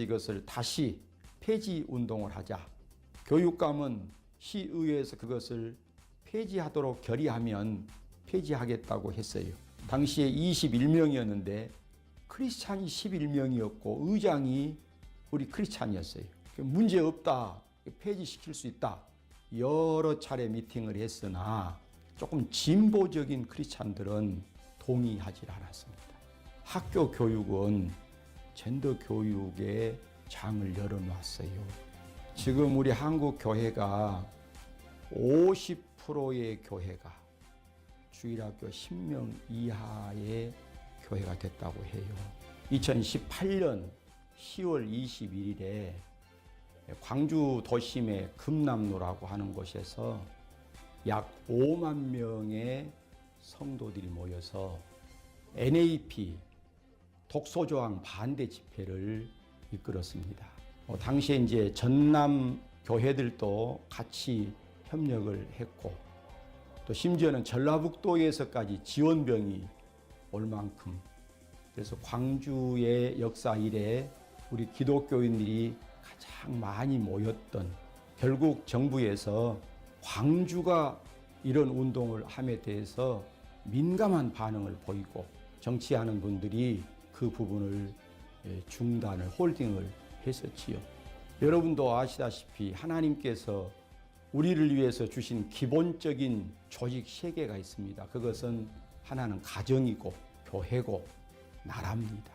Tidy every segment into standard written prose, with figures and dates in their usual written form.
이것을 다시 폐지 운동을 하자. 교육감은 시의회에서 그것을 폐지하도록 결의하면 폐지하겠다고 했어요. 당시에 21명이었는데 크리스찬이 11명이었고 의장이 우리 크리스찬이었어요. 문제없다. 폐지시킬 수 있다. 여러 차례 미팅을 했으나 조금 진보적인 크리스찬들은 동의하지 않았습니다. 학교 교육은 젠더 교육의 장을 열어놨어요. 지금 우리 한국 교회가 50%의 교회가 주일학교 10명 이하의 교회가 됐다고 해요. 2018년 10월 21일에 광주 도심의 금남로라고 하는 곳에서 약 5만 명의 성도들이 모여서 NAP 독소조항 반대 집회를 이끌었습니다. 당시에 이제 전남 교회들도 같이 협력을 했고 또 심지어는 전라북도에서까지 지원병이 올 만큼 그래서 광주의 역사 이래 우리 기독교인들이 가장 많이 모였던 결국 정부에서 광주가 이런 운동을 함에 대해서 민감한 반응을 보이고 정치하는 분들이 그 부분을 중단을 홀딩을 했었지요. 여러분도 아시다시피 하나님께서 우리를 위해서 주신 기본적인 조직 세계가 있습니다. 그것은 하나는 가정이고 교회고 나라입니다.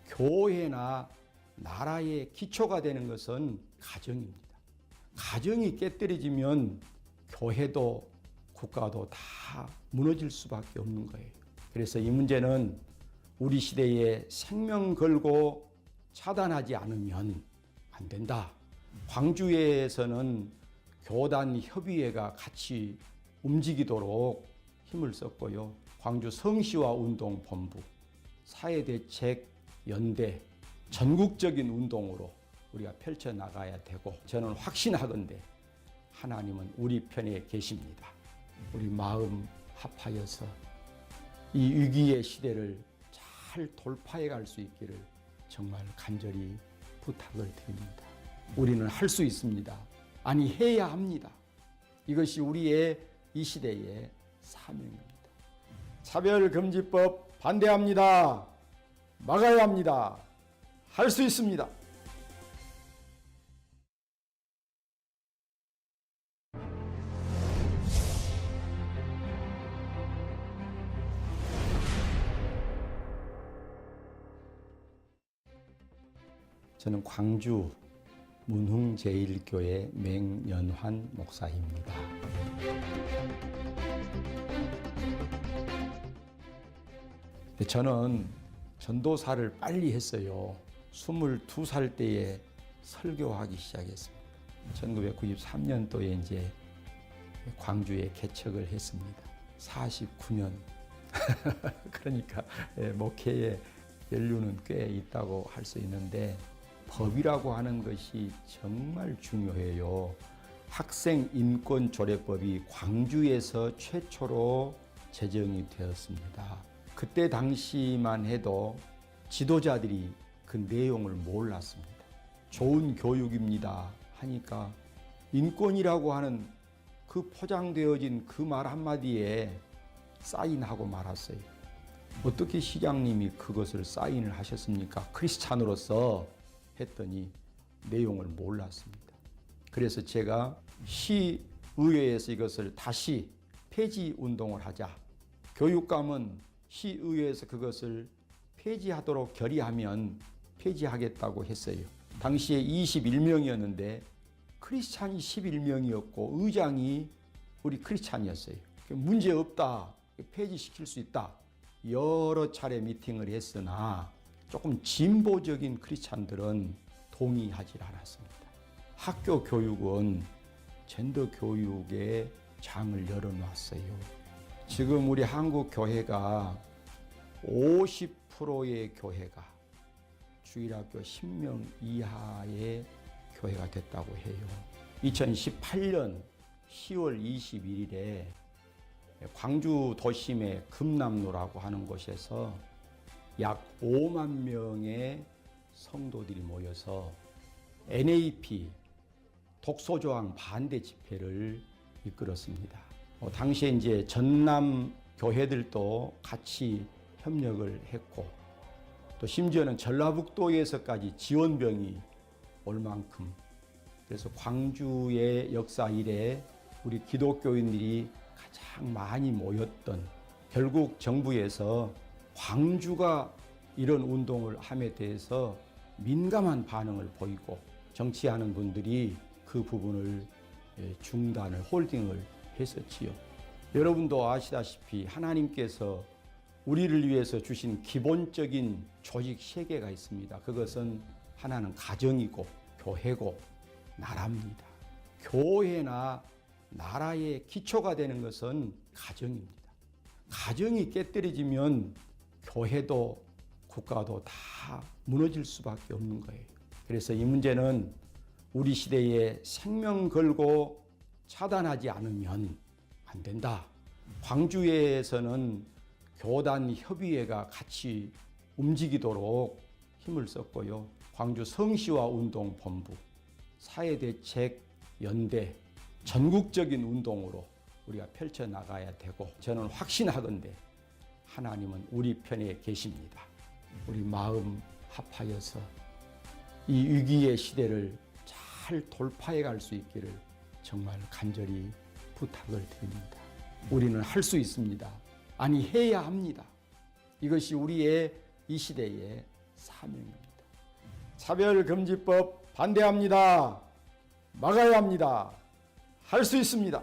교회나 나라의 기초가 되는 것은 가정입니다. 가정이 깨뜨려지면 교회도 국가도 다 무너질 수밖에 없는 거예요. 그래서 이 문제는 우리 시대에 생명 걸고 차단하지 않으면 안 된다. 광주에서는 교단협의회가 같이 움직이도록 힘을 썼고요. 광주 성시화운동본부, 사회대책연대, 전국적인 운동으로 우리가 펼쳐나가야 되고 저는 확신하건대 하나님은 우리 편에 계십니다. 우리 마음 합하여서 이 위기의 시대를 잘 돌파해 갈 수 있기를 정말 간절히 부탁을 드립니다. 우리는 할 수 있습니다. 아니 해야 합니다. 이것이 우리의 이 시대의 사명입니다. 차별금지법 반대합니다. 막아야 합니다. 할 수 있습니다. 저는 광주 문흥제일교회 맹연환 목사입니다. 저는 전도사를 빨리 했어요. 22살 때에 설교하기 시작했습니다. 1993년도에 이제 광주에 개척을 했습니다. 49년. 그러니까 목회의 연륜은 꽤 있다고 할 수 있는데 법이라고 하는 것이 정말 중요해요. 학생인권조례법이 광주에서 최초로 제정이 되었습니다. 그때 당시만 해도 지도자들이 그 내용을 몰랐습니다. 좋은 교육입니다 하니까 인권이라고 하는 그 포장되어진 그 말 한마디에 사인하고 말았어요. 어떻게 시장님이 그것을 사인을 하셨습니까? 크리스찬으로서 했더니 내용을 몰랐습니다. 그래서 제가 시의회에서 이것을 다시 폐지 운동을 하자. 교육감은 시의회에서 그것을 폐지하도록 결의하면 폐지하겠다고 했어요. 당시에 21명이었는데 크리스찬이 11명이었고 의장이 우리 크리스찬이었어요. 문제없다. 폐지시킬 수 있다. 여러 차례 미팅을 했으나 조금 진보적인 크리스찬들은 동의하지 않았습니다. 학교 교육은 젠더 교육의 장을 열어놨어요. 지금 우리 한국 교회가 50%의 교회가 주일학교 10명 이하의 교회가 됐다고 해요. 2018년 10월 21일에 광주 도심의 금남로라고 하는 곳에서 약 5만 명의 성도들이 모여서 NAP 독소조항 반대 집회를 이끌었습니다. 당시에 이제 전남 교회들도 같이 협력을 했고 또 심지어는 전라북도에서까지 지원병이 올 만큼, 그래서 광주의 역사 이래 우리 기독교인들이 가장 많이 모였던, 결국 정부에서 광주가 이런 운동을 함에 대해서 민감한 반응을 보이고 정치하는 분들이 그 부분을 중단을, 홀딩을 했었지요. 여러분도 아시다시피 하나님께서 우리를 위해서 주신 기본적인 조직 세계가 있습니다. 그것은 하나는 가정이고 교회고 나라입니다. 교회나 나라의 기초가 되는 것은 가정입니다. 가정이 깨뜨려지면 교회도 국가도 다 무너질 수밖에 없는 거예요. 그래서 이 문제는 우리 시대에 생명 걸고 차단하지 않으면 안 된다. 광주에서는 교단 협의회가 같이 움직이도록 힘을 썼고요. 광주 성시화 운동 본부, 사회대책 연대, 전국적인 운동으로 우리가 펼쳐나가야 되고, 저는 확신하건대 하나님은 우리 편에 계십니다. 우리 마음 합하여서 이 위기의 시대를 잘 돌파해 갈 수 있기를 정말 간절히 부탁을 드립니다. 우리는 할 수 있습니다. 아니, 해야 합니다. 이것이 우리의 이 시대의 사명입니다. 차별금지법 반대합니다. 막아야 합니다. 할 수 있습니다.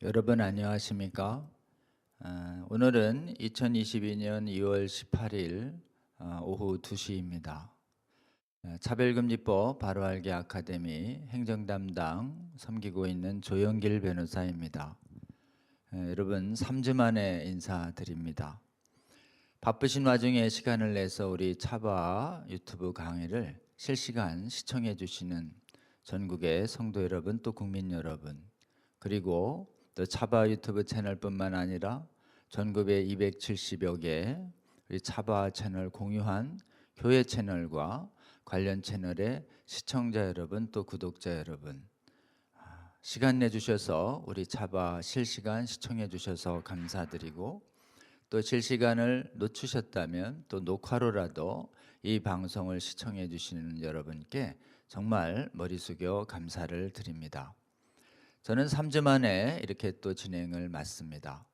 여러분 안녕하십니까? 오늘은 2022년 2월 18일 오후 2시입니다. 차별금지법 바로알기 아카데미 행정담당 섬기고 있는 조영길 변호사입니다. 여러분 3주 만에 인사드립니다. 바쁘신 와중에 시간을 내서 우리 차바 유튜브 강의를 실시간 시청해 주시는 전국의 성도 여러분, 또 국민 여러분, 그리고 또 차바 유튜브 채널뿐만 아니라 전국의 270여 개 우리 차바 채널 공유한 교회 채널과 관련 채널의 시청자 여러분, 또 구독자 여러분, 시간 내주셔서 우리 차바 실시간 시청해 주셔서 감사드리고, 또 실시간을 놓치셨다면 또 녹화로라도 이 방송을 시청해 주시는 여러분께 정말 머리 숙여 감사를 드립니다. 저는 3주 만에 이렇게 또 진행을 맡습니다.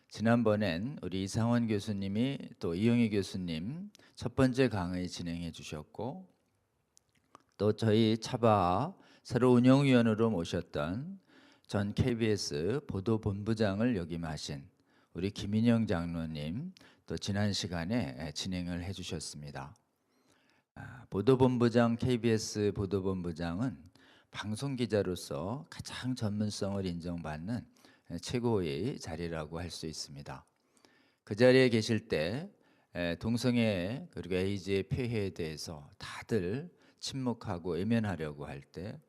지난번엔 우리 이상원 교수님이 또 이영희 교수님 첫 번째 강의 진행해 주셨고, 또 저희 차바 새로 운영위원으로 모셨던 전 KBS 보도본부장을 역임하신 우리 김인영 장로님 또 지난 시간에 진행을 해 주셨습니다. 보도본부장, KBS 보도본부장은 방송 기자로서 가장 전문성을 인정받는 최고의 자리라고 할 수 있습니다. 그 자리에 계실 때 동성애 그리고 에이즈의 폐해에 대해서 다들 침묵하고 외면하려고 할 때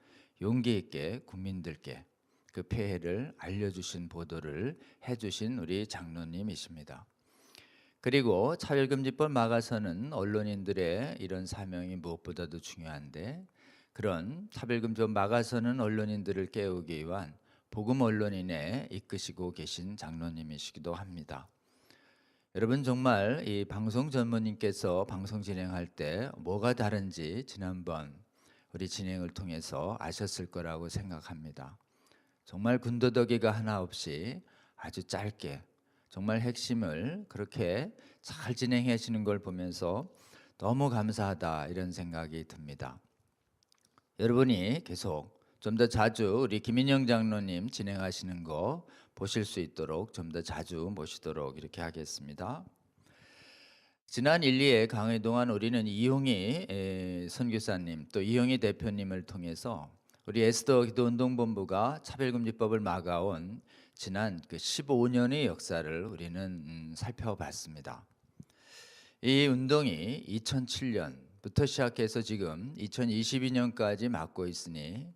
용기 있게 국민들께 그 폐해를 알려주신 보도를 해주신 우리 장로님이십니다. 그리고 차별금지법 막아서는 언론인들의 이런 사명이 무엇보다도 중요한데 그런 차별금지법 막아서는 언론인들을 깨우기 위한 복음 언론인에 이끄시고 계신 장로님이시기도 합니다. 여러분 정말 이 방송 전문님께서 방송 진행할 때 뭐가 다른지 지난번 우리 진행을 통해서 아셨을 거라고 생각합니다. 정말 군더더기가 하나 없이 아주 짧게 정말 핵심을 그렇게 잘 진행하시는 걸 보면서 너무 감사하다 이런 생각이 듭니다. 여러분이 계속 좀 더 자주 우리 김인영 장로님 진행하시는 거 보실 수 있도록 좀 더 자주 모시도록 이렇게 하겠습니다. 지난 1, 2회 강의 동안 우리는 이용희 선교사님 또 이용희 대표님을 통해서 우리 에스더 기도운동본부가 차별금지법을 막아온 지난 그 15년의 역사를 우리는 살펴봤습니다. 이 운동이 2007년부터 시작해서 지금 2022년까지 막고 있으니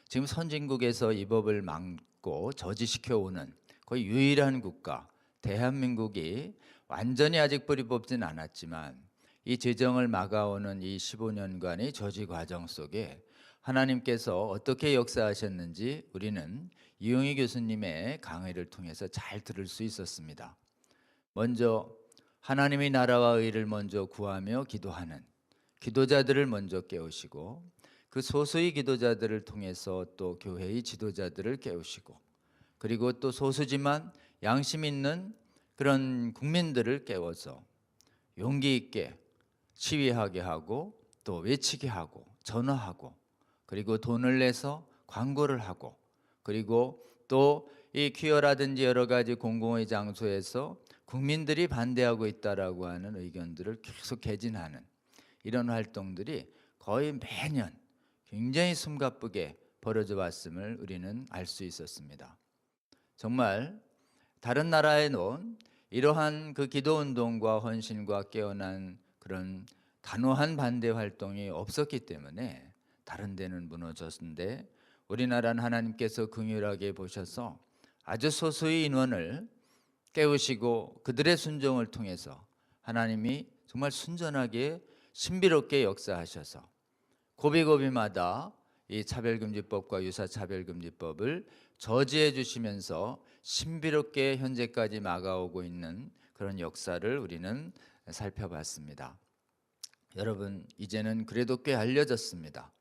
지금 선진국에서 이 법을 막고 저지시켜 오는 거의 유일한 국가 대한민국이 완전히 아직 뿌리 뽑진 않았지만 이 제정을 막아오는 이 15년간의 저지 과정 속에 하나님께서 어떻게 역사하셨는지 우리는 이용희 교수님의 강의를 통해서 잘 들을 수 있었습니다. 먼저 하나님의 나라와 의를 먼저 구하며 기도하는 기도자들을 먼저 깨우시고 그 소수의 기도자들을 통해서 또 교회의 지도자들을 깨우시고 그리고 또 소수지만 양심 있는 그런 국민들을 깨워서 용기 있게 시위하게 하고 또 외치게 하고 전화하고 그리고 돈을 내서 광고를 하고 그리고 또 이 퀴어라든지 여러 가지 공공의 장소에서 국민들이 반대하고 있다라고 하는 의견들을 계속 개진하는 이런 활동들이 거의 매년 굉장히 숨가쁘게 벌어져 왔음을 우리는 알 수 있었습니다. 정말 다른 나라에 놓은 이러한 그 기도운동과 헌신과 깨어난 그런 단호한 반대 활동이 없었기 때문에 다른 데는 무너졌는데 우리나라는 하나님께서 긍휼하게 보셔서 아주 소수의 인원을 깨우시고 그들의 순종을 통해서 하나님이 정말 순전하게 신비롭게 역사하셔서 고비고비마다 이 차별금지법과 유사차별금지법을 저지해 주시면서 신비롭게 현재까지 막아오고 있는 그런 역사를 우리는 살펴봤습니다. 여러분 이제는 그래도 꽤 알려졌습니다.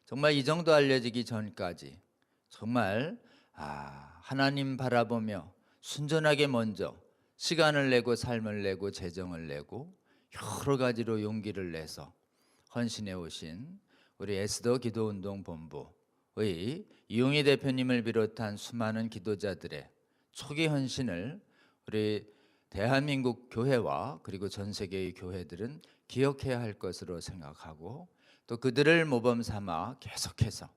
정말 이 정도 알려지기 전까지 정말 하나님 바라보며 순전하게 먼저 시간을 내고 삶을 내고 재정을 내고 여러 가지로 용기를 내서 헌신해 오신 우리 에스더 기도운동본부의 이용희 대표님을 비롯한 수많은 기도자들의 초기 헌신을 우리 대한민국 교회와 그리고 전 세계의 교회들은 기억해야 할 것으로 생각하고 또 그들을 모범 삼아 계속해서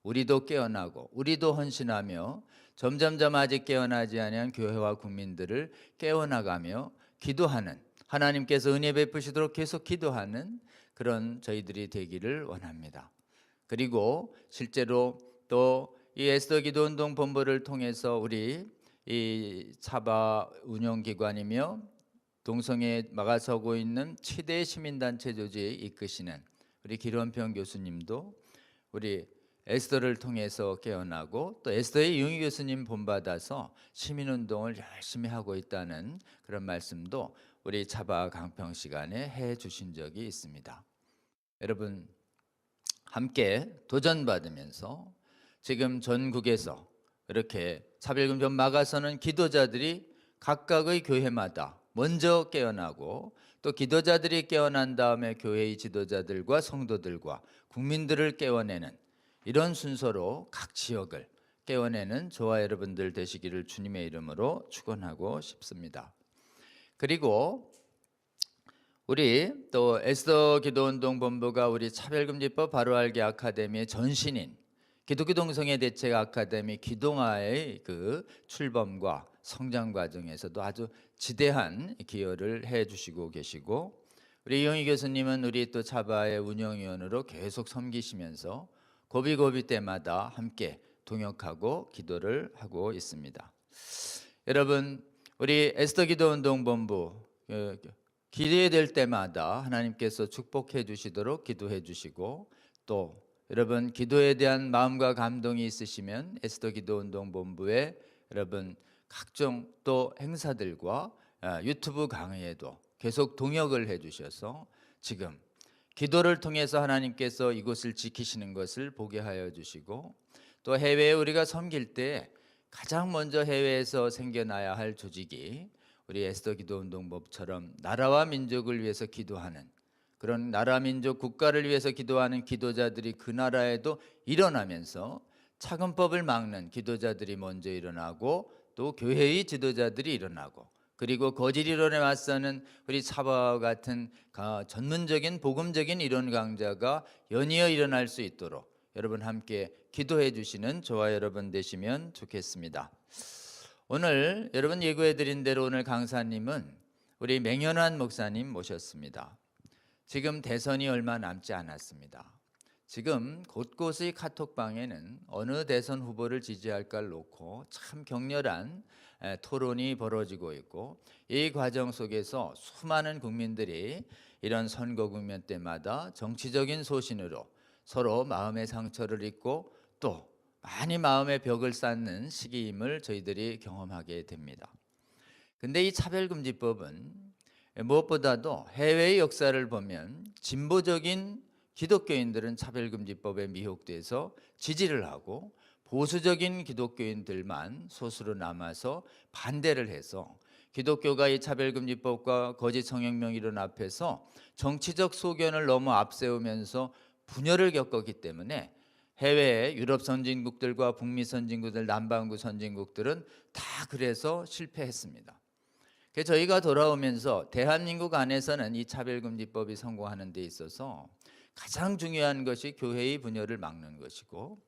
우리도 깨어나고 우리도 헌신하며 점점점 아직 깨어나지 아니한 교회와 국민들을 깨어나가며 기도하는 하나님께서 은혜 베푸시도록 계속 기도하는 그런 저희들이 되기를 원합니다. 그리고 실제로 또 이 에스더 기도운동 본부를 통해서 우리 이 차바 운영기관이며 동성애 막아서고 있는 최대 시민단체 조직에 이끄시는 우리 기론평 교수님도 우리 에스더를 통해서 깨어나고 또 에스더의 이용희 교수님 본받아서 시민운동을 열심히 하고 있다는 그런 말씀도 우리 차바 강평 시간에 해 주신 적이 있습니다. 여러분 함께 도전받으면서 지금 전국에서 이렇게 차별금지법 막아서는 기도자들이 각각의 교회마다 먼저 깨어나고 또 기도자들이 깨어난 다음에 교회의 지도자들과 성도들과 국민들을 깨워내는 이런 순서로 각 지역을 깨워내는 저와 여러분들 되시기를 주님의 이름으로 축원하고 싶습니다. 그리고 우리 또 에스더 기도운동 본부가 우리 차별금지법 바로알기 아카데미의 전신인 기독교 동성애 대책 아카데미 기동아의 그 출범과 성장 과정에서도 아주 지대한 기여를 해 주시고 계시고, 우리 이용희 교수님은 우리 또 차바의 운영위원으로 계속 섬기시면서 고비고비 때마다 함께 동역하고 기도를 하고 있습니다. 여러분, 우리 에스더 기도운동본부 기도될 때마다 하나님께서 축복해 주시도록 기도해 주시고, 또 여러분 기도에 대한 마음과 감동이 있으시면 에스더 기도운동본부에 여러분 각종 또 행사들과 유튜브 강의에도 계속 동역을 해 주셔서 지금 기도를 통해서 하나님께서 이곳을 지키시는 것을 보게 하여 주시고, 또 해외에 우리가 섬길 때 가장 먼저 해외에서 생겨나야 할 조직이 우리 에스더 기도운동법처럼 나라와 민족을 위해서 기도하는, 그런 나라 민족 국가를 위해서 기도하는 기도자들이 그 나라에도 일어나면서 차근법을 막는 기도자들이 먼저 일어나고, 또 교회의 지도자들이 일어나고, 그리고 거짓 이론에 맞서는 우리 차바와 같은 전문적인 복음적인 이론 강자가 연이어 일어날 수 있도록 여러분 함께 기도해 주시는 저와 여러분 되시면 좋겠습니다. 오늘 여러분 예고해 드린 대로 오늘 강사님은 우리 맹현환 목사님 모셨습니다. 지금 대선이 얼마 남지 않았습니다. 지금 곳곳의 카톡방에는 어느 대선 후보를 지지할까를 놓고 참 격렬한 토론이 벌어지고 있고, 이 과정 속에서 수많은 국민들이 이런 선거 국면 때마다 정치적인 소신으로 서로 마음의 상처를 입고 또 많이 마음의 벽을 쌓는 시기임을 저희들이 경험하게 됩니다. 근데 이 차별금지법은 무엇보다도 해외의 역사를 보면 진보적인 기독교인들은 차별금지법에 미혹돼서 지지를 하고, 보수적인 기독교인들만 소수로 남아서 반대를 해서 기독교가 이 차별금지법과 거짓 성혁명 이론 앞에서 정치적 소견을 너무 앞세우면서 분열을 겪었기 때문에 해외의 유럽 선진국들과 북미 선진국들, 남반구 선진국들은 다 그래서 실패했습니다. 그래서 저희가 돌아오면서 대한민국 안에서는 이 차별금지법이 성공하는 데 있어서 가장 중요한 것이 교회의 분열을 막는 것이고,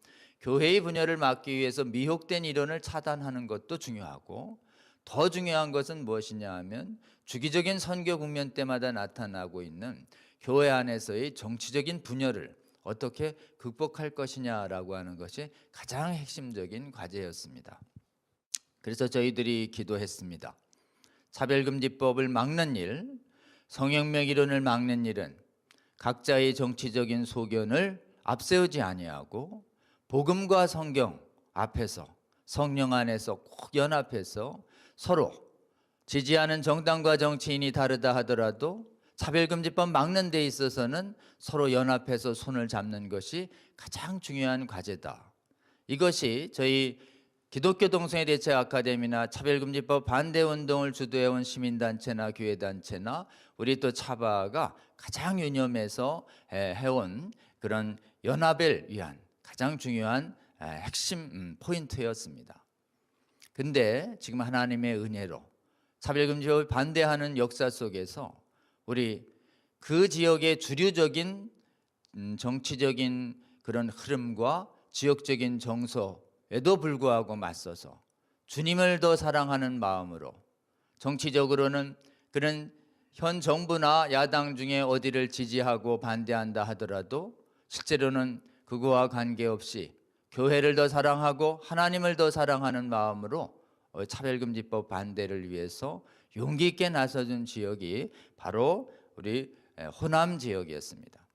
교회의 분열을 막기 위해서 미혹된 이론을 차단하는 것도 중요하고, 더 중요한 것은 무엇이냐 하면 주기적인 선교 국면 때마다 나타나고 있는 교회 안에서의 정치적인 분열을 어떻게 극복할 것이냐라고 하는 것이 가장 핵심적인 과제였습니다. 그래서 저희들이 기도했습니다. 차별금지법을 막는 일, 성혁명 이론을 막는 일은 각자의 정치적인 소견을 앞세우지 아니하고 복음과 성경 앞에서, 성령 안에서 꼭 연합해서 서로 지지하는 정당과 정치인이 다르다 하더라도 차별금지법 막는 데 있어서는 서로 연합해서 손을 잡는 것이 가장 중요한 과제다. 이것이 저희 기독교 동성애 대책 아카데미나 차별금지법 반대 운동을 주도해온 시민단체나 교회단체나 우리 또 차바가 가장 유념해서 해온 그런 연합을 위한 가장 중요한 핵심 포인트였습니다. 근데 지금 하나님의 은혜로 차별금지법을 반대하는 역사 속에서 우리 그 지역의 주류적인 정치적인 그런 흐름과 지역적인 정서에도 불구하고 맞서서 주님을 더 사랑하는 마음으로, 정치적으로는 그런 현 정부나 야당 중에 어디를 지지하고 반대한다 하더라도 실제로는 그거와 관계없이 교회를 더 사랑하고 하나님을 더 사랑하는 마음으로 차별금지법 반대를 위해서 용기 있게 나서준 지역이 바로 우리 호남 지역이었습니다.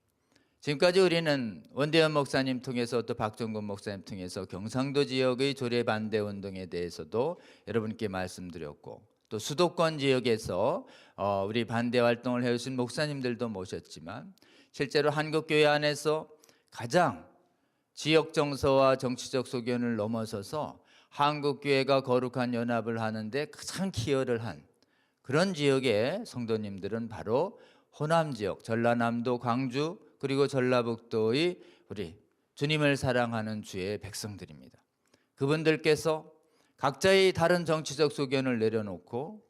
지금까지 우리는 원대현 목사님 통해서 또 박정근 목사님 통해서 경상도 지역의 조례 반대 운동에 대해서도 여러분께 말씀드렸고, 또 수도권 지역에서 우리 반대 활동을 해오신 목사님들도 모셨지만, 실제로 한국교회 안에서 가장 지역 정서와 정치적 소견을 넘어서서 한국교회가 거룩한 연합을 하는데 가장 기여를 한 그런 지역의 성도님들은 바로 호남 지역, 전라남도, 광주, 그리고 전라북도의 우리 주님을 사랑하는 주의 백성들입니다. 그분들께서 각자의 다른 정치적 소견을 내려놓고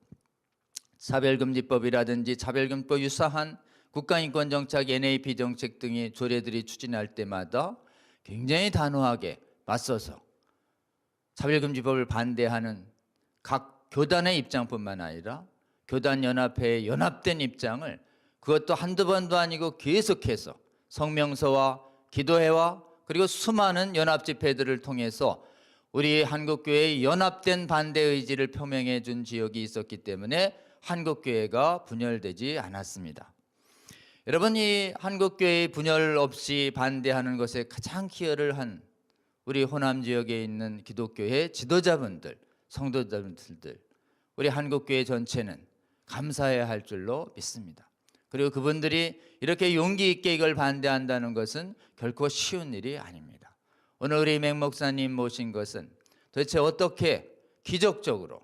차별금지법이라든지 차별금지법 유사한 국가인권정책, NAP 정책 등의 조례들이 추진할 때마다 굉장히 단호하게 맞서서 차별금지법을 반대하는 각 교단의 입장뿐만 아니라 교단연합회의 연합된 입장을 그것도 한두 번도 아니고 계속해서 성명서와 기도회와 그리고 수많은 연합집회들을 통해서 우리 한국교회의 연합된 반대 의지를 표명해 준 지역이 있었기 때문에 한국교회가 분열되지 않았습니다. 여러분, 이 한국교회의 분열 없이 반대하는 것에 가장 기여를 한 우리 호남 지역에 있는 기독교회 지도자분들, 성도자분들, 우리 한국교회 전체는 감사해야 할 줄로 믿습니다. 그리고 그분들이 이렇게 용기 있게 이걸 반대한다는 것은 결코 쉬운 일이 아닙니다. 오늘 우리 맹 목사님 모신 것은 도대체 어떻게 기적적으로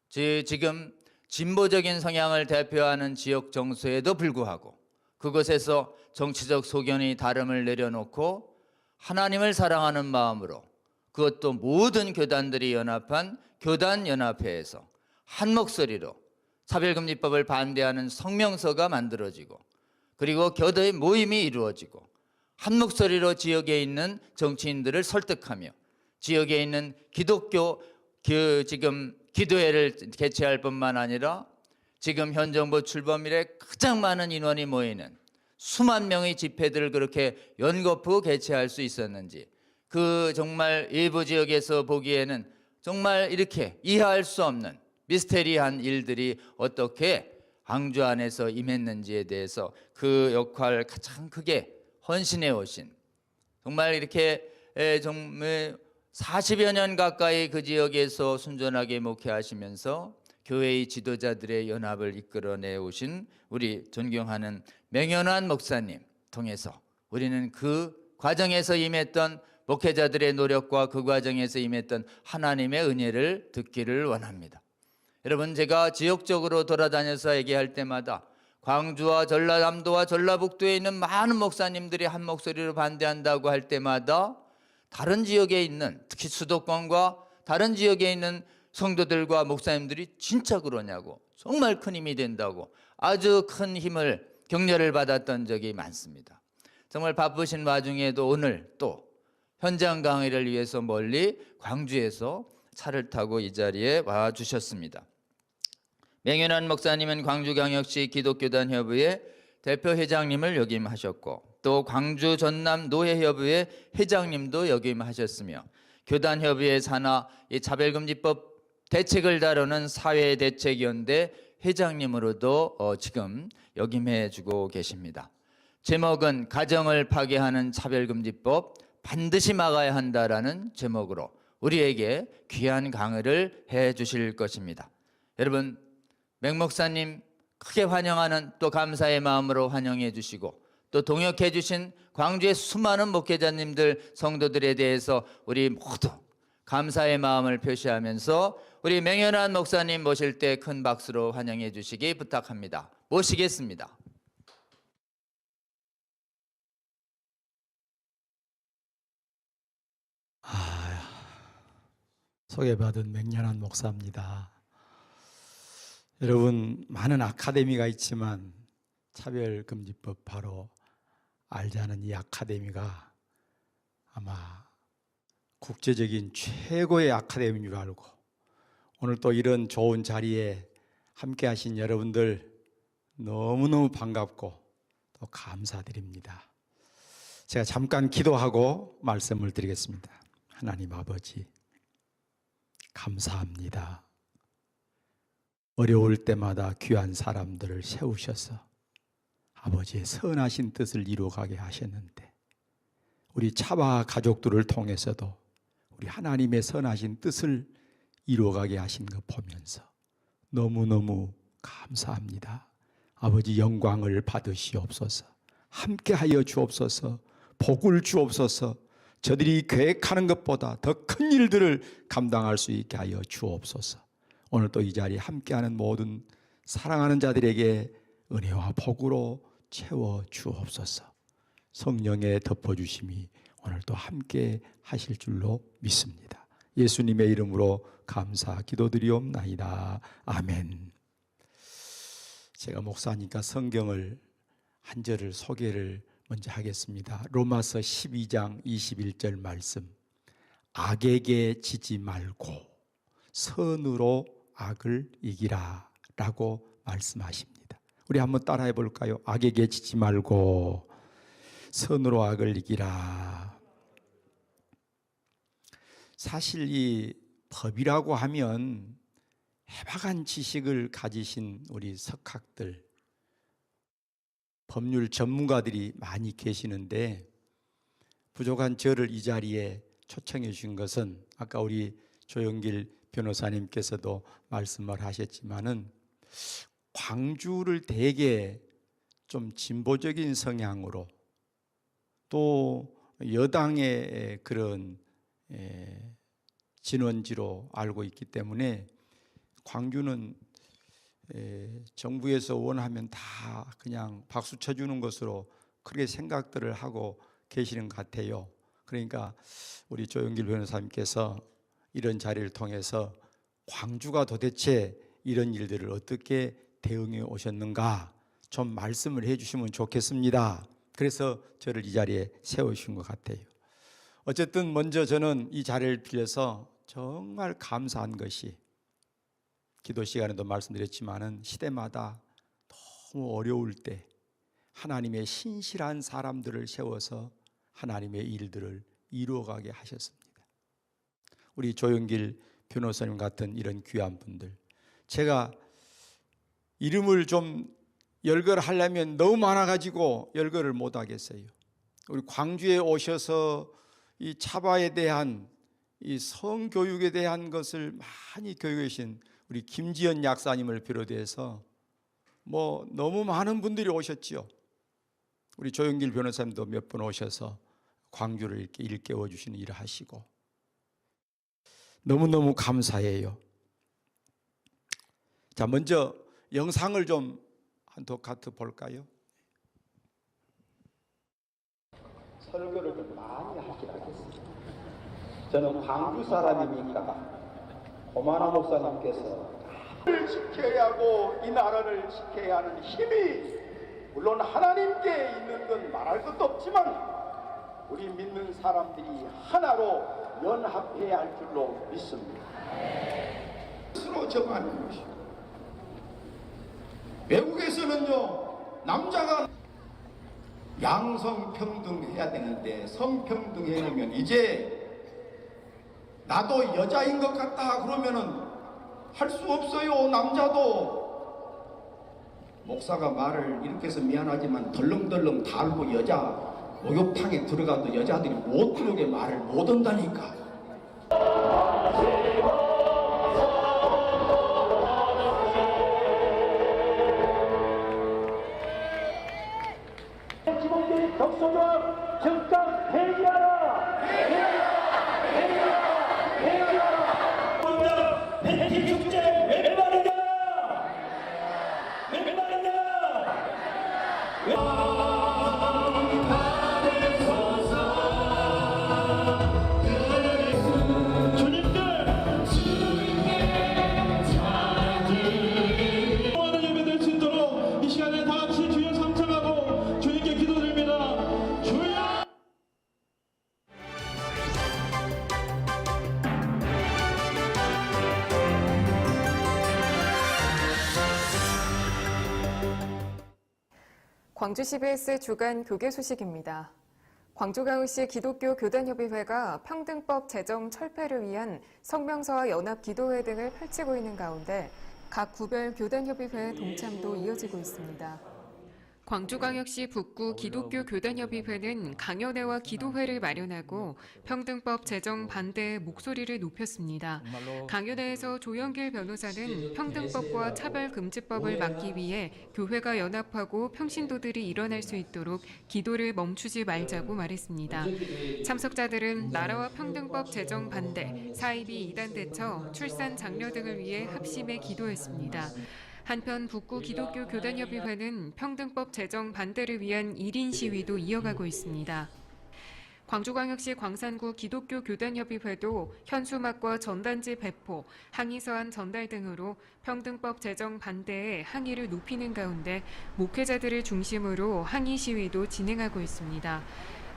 지금 진보적인 성향을 대표하는 지역 정서에도 불구하고 그곳에서 정치적 소견이 다름을 내려놓고 하나님을 사랑하는 마음으로, 그것도 모든 교단들이 연합한 교단연합회에서 한 목소리로 차별금지법을 반대하는 성명서가 만들어지고, 그리고 교도의 모임이 이루어지고, 한 목소리로 지역에 있는 정치인들을 설득하며 지역에 있는 기독교 지금 기도회를 개최할 뿐만 아니라 지금 현 정부 출범 이래 가장 많은 인원이 모이는 수만 명의 집회들을 그렇게 연거푸 개최할 수 있었는지, 그 정말 일부 지역에서 보기에는 정말 이렇게 이해할 수 없는 미스테리한 일들이 어떻게 광주 안에서 임했는지에 대해서 그 역할을 가장 크게 헌신해 오신, 정말 이렇게 정말 40여 년 가까이 그 지역에서 순전하게 목회하시면서 교회의 지도자들의 연합을 이끌어내 오신 우리 존경하는 맹연환 목사님 통해서 우리는 그 과정에서 임했던 목회자들의 노력과 그 과정에서 임했던 하나님의 은혜를 듣기를 원합니다. 여러분, 제가 지역적으로 돌아다녀서 얘기할 때마다 광주와 전라남도와 전라북도에 있는 많은 목사님들이 한 목소리로 반대한다고 할 때마다 다른 지역에 있는, 특히 수도권과 다른 지역에 있는 성도들과 목사님들이 진짜 그러냐고, 정말 큰 힘이 된다고 아주 큰 힘을, 격려를 받았던 적이 많습니다. 정말 바쁘신 와중에도 오늘 또 현장 강의를 위해서 멀리 광주에서 차를 타고 이 자리에 와 주셨습니다. 맹연환 목사님은 광주광역시 기독교단협의회 대표회장님을 역임하셨고, 또 광주 전남 노회협의회 회장님도 역임하셨으며, 교단협의회 산하 이 차별금지법 대책을 다루는 사회대책위원회 회장님으로도 지금 역임해주고 계십니다. 제목은 가정을 파괴하는 차별금지법 반드시 막아야 한다라는 제목으로 우리에게 귀한 강의를 해주실 것입니다. 여러분, 맹 목사님 크게 환영하는, 또 감사의 마음으로 환영해 주시고, 또 동역해 주신 광주의 수많은 목회자님들, 성도들에 대해서 우리 모두 감사의 마음을 표시하면서 우리 맹연환 목사님 모실 때 큰 박수로 환영해 주시기 부탁합니다. 모시겠습니다. 소개받은 맹연환 목사입니다. 여러분, 많은 아카데미가 있지만 차별금지법 바로 알지 않은 이 아카데미가 아마 국제적인 최고의 아카데미인 줄 알고, 오늘 또 이런 좋은 자리에 함께 하신 여러분들 너무너무 반갑고 또 감사드립니다. 제가 잠깐 기도하고 말씀을 드리겠습니다. 하나님 아버지, 감사합니다. 어려울 때마다 귀한 사람들을 세우셔서 아버지의 선하신 뜻을 이루어가게 하셨는데, 우리 차바 가족들을 통해서도 우리 하나님의 선하신 뜻을 이루어가게 하신 것 보면서 너무너무 감사합니다. 아버지, 영광을 받으시옵소서. 함께하여 주옵소서. 복을 주옵소서. 저들이 계획하는 것보다 더 큰 일들을 감당할 수 있게 하여 주옵소서. 오늘 또 이 자리에 함께하는 모든 사랑하는 자들에게 은혜와 복으로 채워 주옵소서. 성령의 덮어주심이 오늘 또 함께 하실 줄로 믿습니다. 예수님의 이름으로 감사 기도드리옵나이다. 아멘. 제가 목사니까 성경을 한 절을 소개를 먼저 하겠습니다. 로마서 12장 21절 말씀. 악에게 지지 말고 선으로 악을 이기라 라고 말씀하십니다. 우리 한번 따라해 볼까요? 악에게 지지 말고 선으로 악을 이기라. 사실 이 법이라고 하면 해박한 지식을 가지신 우리 석학들, 법률 전문가들이 많이 계시는데 부족한 저를 이 자리에 초청해 주신 것은 아까 우리 조영길 변호사님께서도 말씀을 하셨지만은 광주를 되게 좀 진보적인 성향으로 또 여당의 그런 진원지로 알고 있기 때문에 광주는 정부에서 원하면 다 그냥 박수 쳐주는 것으로 그렇게 생각들을 하고 계시는 것 같아요. 그러니까 우리 조영길 변호사님께서 이런 자리를 통해서 광주가 도대체 이런 일들을 어떻게 대응해 오셨는가 좀 말씀을 해 주시면 좋겠습니다. 그래서 저를 이 자리에 세우신 것 같아요. 어쨌든 먼저 저는 이 자리를 빌려서 정말 감사한 것이 기도 시간에도 말씀드렸지만은 시대마다 너무 어려울 때 하나님의 신실한 사람들을 세워서 하나님의 일들을 이루어가게 하셨습니다. 우리 조영길 변호사님 같은 이런 귀한 분들, 제가 이름을 좀 열거를 하려면 너무 많아가지고 열거를 못 하겠어요. 우리 광주에 오셔서 이 차바에 대한 이 성교육에 대한 것을 많이 교육해 주신 우리 김지연 약사님을 비롯해서 뭐 너무 많은 분들이 오셨지요. 우리 조영길 변호사님도 몇 번 오셔서 광주를 이렇게 일깨워 주시는 일을 하시고 너무너무 감사해요. 자, 먼저 영상을 좀 한두 카트 볼까요? 설교를 좀 많이 하긴 하겠습니다. 저는 광주 사람이니까 고만화 목사님께서 나라를 지켜야 하고 이 나라를 지켜야 하는 힘이 물론 하나님께 있는 건 말할 것도 없지만 우리 믿는 사람들이 하나로 연합해야 할 줄로 믿습니다. 스스로 정하는 것이고 외국에서는요 남자가 양성평등해야 되는데 성평등해놓으면 이제 나도 여자인 것 같다 그러면은 할 수 없어요. 남자도 목사가 말을 이렇게 해서 미안하지만 덜렁덜렁 달고 여자 목욕탕에 들어가도 여자들이 못 들어오게 말을 못 한다니까. 기본적인 덕소조합 즉각 폐기하라! 폐기하라! 먼저 팬티 축제 왜 말이냐! 왜 말이냐! 광주 CBS 주간 교계 소식입니다. 광주광역시 기독교 교단협의회가 평등법 제정 철폐를 위한 성명서와 연합기도회 등을 펼치고 있는 가운데 각 구별 교단협의회의 동참도 이어지고 있습니다. 광주광역시 북구 기독교 교단협의회는 강연회와 기도회를 마련하고 평등법 제정 반대의 목소리를 높였습니다. 강연회에서 조영길 변호사는 평등법과 차별금지법을 막기 위해 교회가 연합하고 평신도들이 일어날 수 있도록 기도를 멈추지 말자고 말했습니다. 참석자들은 나라와 평등법 제정 반대, 사이비 이단 대처, 출산 장려 등을 위해 합심해 기도했습니다. 한편 북구 기독교 교단협의회는 평등법 제정 반대를 위한 1인 시위도 이어가고 있습니다. 광주광역시 광산구 기독교 교단협의회도 현수막과 전단지 배포, 항의 서한 전달 등으로 평등법 제정 반대에 항의를 높이는 가운데 목회자들을 중심으로 항의 시위도 진행하고 있습니다.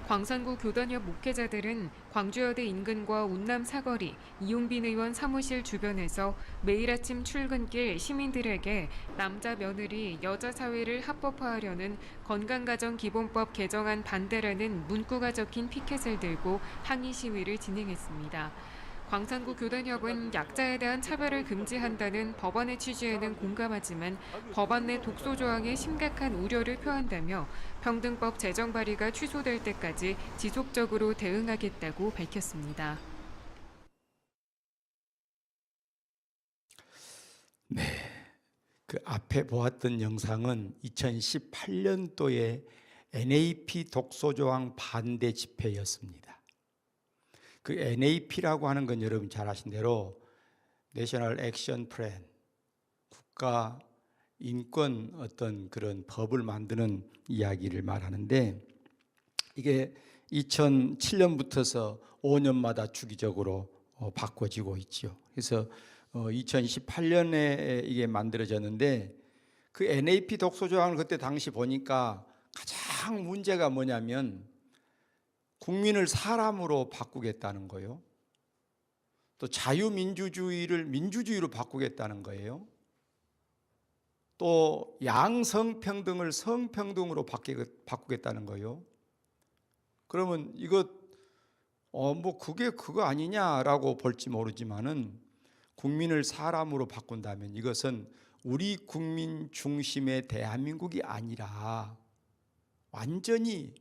광산구 교단협 목회자들은 광주여대 인근과 운남 사거리, 이용빈 의원 사무실 주변에서 매일 아침 출근길 시민들에게 남자 며느리 여자 사회를 합법화하려는 건강가정기본법 개정안 반대라는 문구가 적힌 피켓을 들고 항의 시위를 진행했습니다. 광산구 교단협은 약자에 대한 차별을 금지한다는 법안의 취지에는 공감하지만 법안 내 독소 조항에 심각한 우려를 표한다며 평등법 제정 발의가 취소될 때까지 지속적으로 대응하겠다고 밝혔습니다. 네, 그 앞에 보았던 영상은 2018년도에 NAP 독소조항 반대 집회였습니다. 그 NAP라고 하는 건 여러분 잘 아신 대로 내셔널 액션 플랜, 국가 인권 어떤 그런 법을 만드는 이야기를 말하는데, 이게 2007년부터서 5년마다 주기적으로 바꿔지고 있죠. 그래서 2028년에 이게 만들어졌는데, 그 NAP 독소조항을 그때 당시 보니까 가장 문제가 뭐냐면 국민을 사람으로 바꾸겠다는 거예요. 또 자유민주주의를 민주주의로 바꾸겠다는 거예요. 또 양성평등을 성평등으로 바꾸겠다는 거예요. 그러면 이거 뭐 그게 그거 아니냐라고 볼지 모르지만은, 국민을 사람으로 바꾼다면 이것은 우리 국민 중심의 대한민국이 아니라 완전히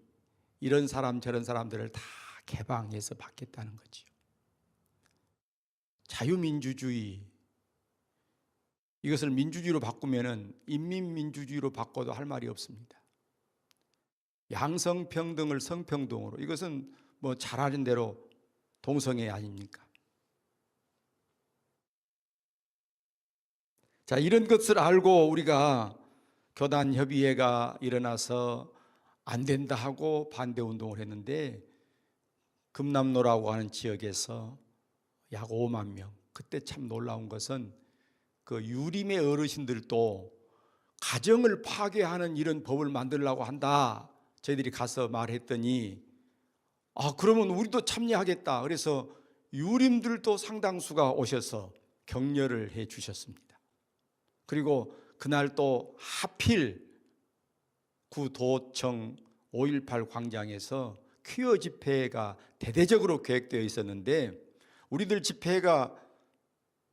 이런 사람 저런 사람들을 다 개방해서 받겠다는 거죠. 자유민주주의, 이것을 민주주의로 바꾸면은 인민민주주의로 바꿔도 할 말이 없습니다. 양성평등을 성평등으로, 이것은 뭐 잘 아는 대로 동성애 아닙니까? 자, 이런 것을 알고 우리가 교단협의회가 일어나서 안 된다 하고 반대 운동을 했는데, 금남로라고 하는 지역에서 약 5만 명, 그때 참 놀라운 것은 그 유림의 어르신들도 가정을 파괴하는 이런 법을 만들려고 한다, 저희들이 가서 말했더니 그러면 우리도 참여하겠다. 그래서 유림들도 상당수가 오셔서 격려를 해 주셨습니다. 그리고 그날 또 하필 구도청 5.18 광장에서 퀴어 집회가 대대적으로 계획되어 있었는데, 우리들 집회가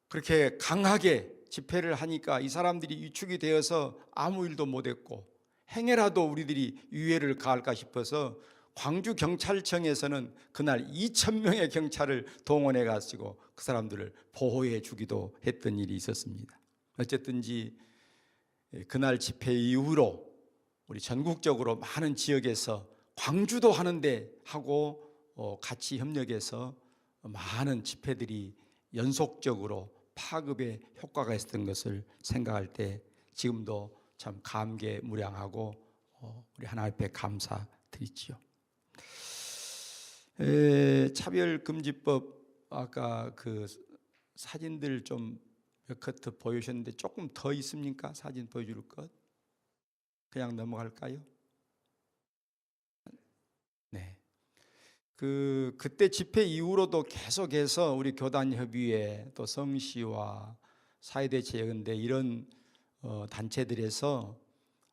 그렇게 강하게 집회를 하니까 이 사람들이 위축이 되어서 아무 일도 못했고, 행여라도 우리들이 유해를 가할까 싶어서 광주경찰청에서는 그날 2,000명의 경찰을 동원해 가지고 그 사람들을 보호해 주기도 했던 일이 있었습니다. 어쨌든지 그날 집회 이후로 우리 전국적으로 많은 지역에서 광주도 하는데 하고 같이 협력해서 많은 집회들이 연속적으로 파급의 효과가 있었던 것을 생각할 때 지금도 참 감개무량하고 우리 하나님 앞에 감사드리지요. 차별금지법, 아까 그 사진들 좀 몇 커트 보여주셨는데 조금 더 있습니까? 사진 보여줄 것? 그냥 넘어갈까요? 네. 그때 집회 이후로도 계속해서 우리 교단협의회, 또 성시와 사회대체연대 이런 단체들에서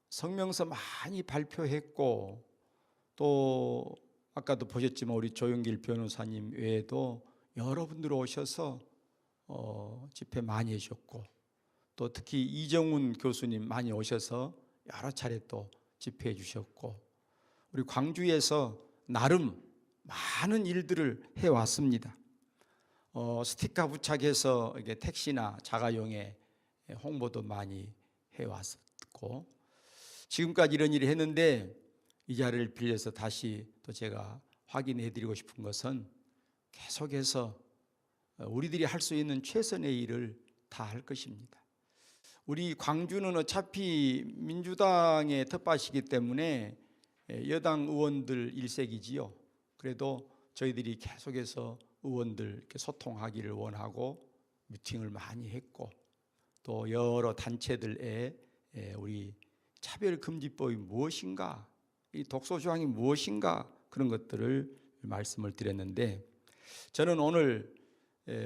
성명서 많이 발표했고, 또 아까도 보셨지만 우리 조영길 변호사님 외에도 여러분들 오셔서 집회 많이 해주셨고, 또 특히 이정훈 교수님 많이 오셔서 여러 차례 또 집회해 주셨고, 우리 광주에서 나름 많은 일들을 해왔습니다. 스티커 부착해서 이게 택시나 자가용에 홍보도 많이 해왔었고, 지금까지 이런 일을 했는데, 이 자리를 빌려서 다시 또 제가 확인해 드리고 싶은 것은 계속해서 우리들이 할 수 있는 최선의 일을 다 할 것입니다. 우리 광주는 어차피 민주당의 텃밭이기 때문에 여당 의원들 일색이지요. 그래도 저희들이 계속해서 의원들 이렇게 소통하기를 원하고 미팅을 많이 했고 또 여러 단체들에 우리 차별금지법이 무엇인가, 이 독소조항이 무엇인가 그런 것들을 말씀을 드렸는데 저는 오늘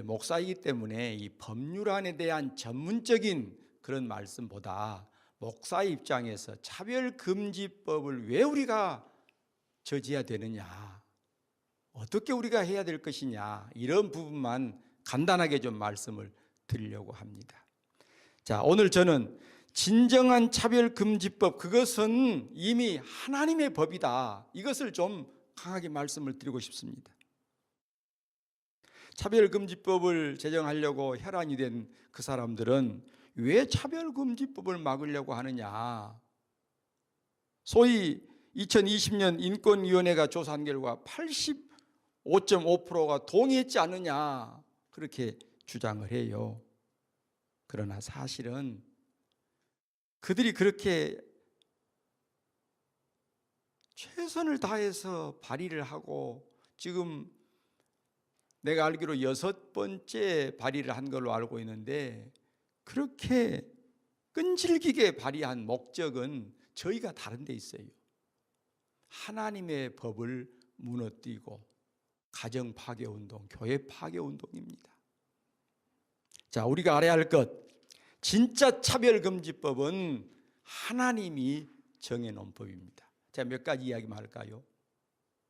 목사이기 때문에 이 법률안에 대한 전문적인 그런 말씀보다 목사의 입장에서 차별금지법을 왜 우리가 저지해야 되느냐, 어떻게 우리가 해야 될 것이냐 이런 부분만 간단하게 좀 말씀을 드리려고 합니다. 자, 오늘 저는 진정한 차별금지법, 그것은 이미 하나님의 법이다, 이것을 좀 강하게 말씀을 드리고 싶습니다. 차별금지법을 제정하려고 혈안이 된 그 사람들은 왜 차별금지법을 막으려고 하느냐, 소위 2020년 인권위원회가 조사한 결과 85.5%가 동의했지 않느냐 그렇게 주장을 해요. 그러나 사실은 그들이 그렇게 최선을 다해서 발의를 하고 지금 내가 알기로 6번째 발의를 한 걸로 알고 있는데 그렇게 끈질기게 발의한 목적은 저희가 다른 데 있어요. 하나님의 법을 무너뜨리고 가정 파괴 운동, 교회 파괴 운동입니다. 자, 우리가 알아야 할 것, 진짜 차별금지법은 하나님이 정해놓은 법입니다. 제가 몇 가지 이야기만 할까요?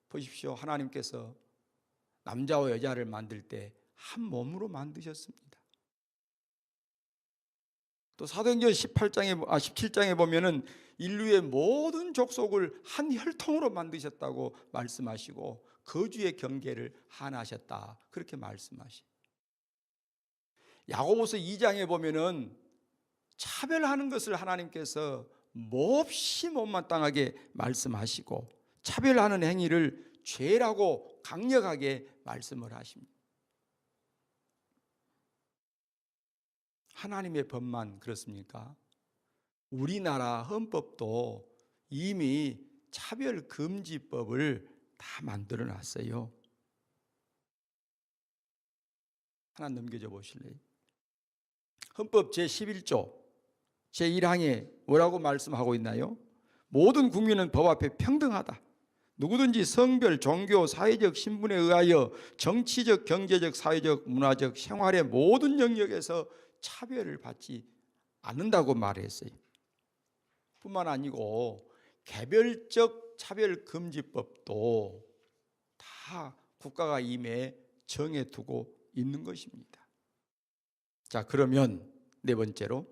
보십시오. 하나님께서 남자와 여자를 만들 때 한 몸으로 만드셨습니다. 또 사도행전 17장에 보면은 인류의 모든 족속을 한 혈통으로 만드셨다고 말씀하시고 거주의 경계를 하나하셨다 그렇게 말씀하시고, 야고보서 2장에 보면은 차별하는 것을 하나님께서 몹시 못마땅하게 말씀하시고 차별하는 행위를 죄라고 강력하게 말씀을 하십니다. 하나님의 법만 그렇습니까? 우리나라 헌법도 이미 차별금지법을 다 만들어 놨어요. 하나 넘겨줘 보실래요? 헌법 제11조 제1항에 뭐라고 말씀하고 있나요? 모든 국민은 법 앞에 평등하다. 누구든지 성별, 종교, 사회적 신분에 의하여 정치적, 경제적, 사회적, 문화적, 생활의 모든 영역에서 차별을 받지 않는다고 말했어요. 뿐만 아니고 개별적 차별금지법도 다 국가가 이미 정해두고 있는 것입니다. 자, 그러면 네 번째로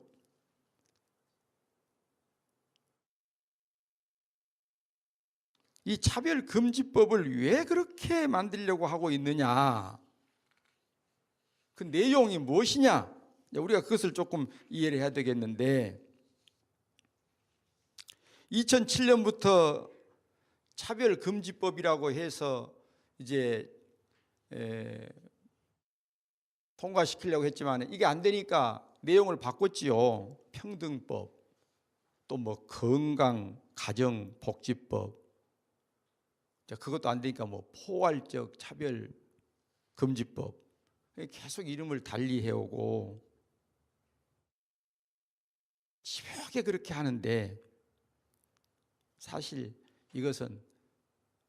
이 차별금지법을 왜 그렇게 만들려고 하고 있느냐, 그 내용이 무엇이냐, 우리가 그것을 조금 이해를 해야 되겠는데 2007년부터 차별금지법이라고 해서 이제 통과시키려고 했지만 이게 안 되니까 내용을 바꿨지요. 평등법, 또 뭐 건강 가정복지법, 그것도 안 되니까 뭐 포괄적 차별금지법, 계속 이름을 달리 해오고 집요하게 그렇게 하는데 사실 이것은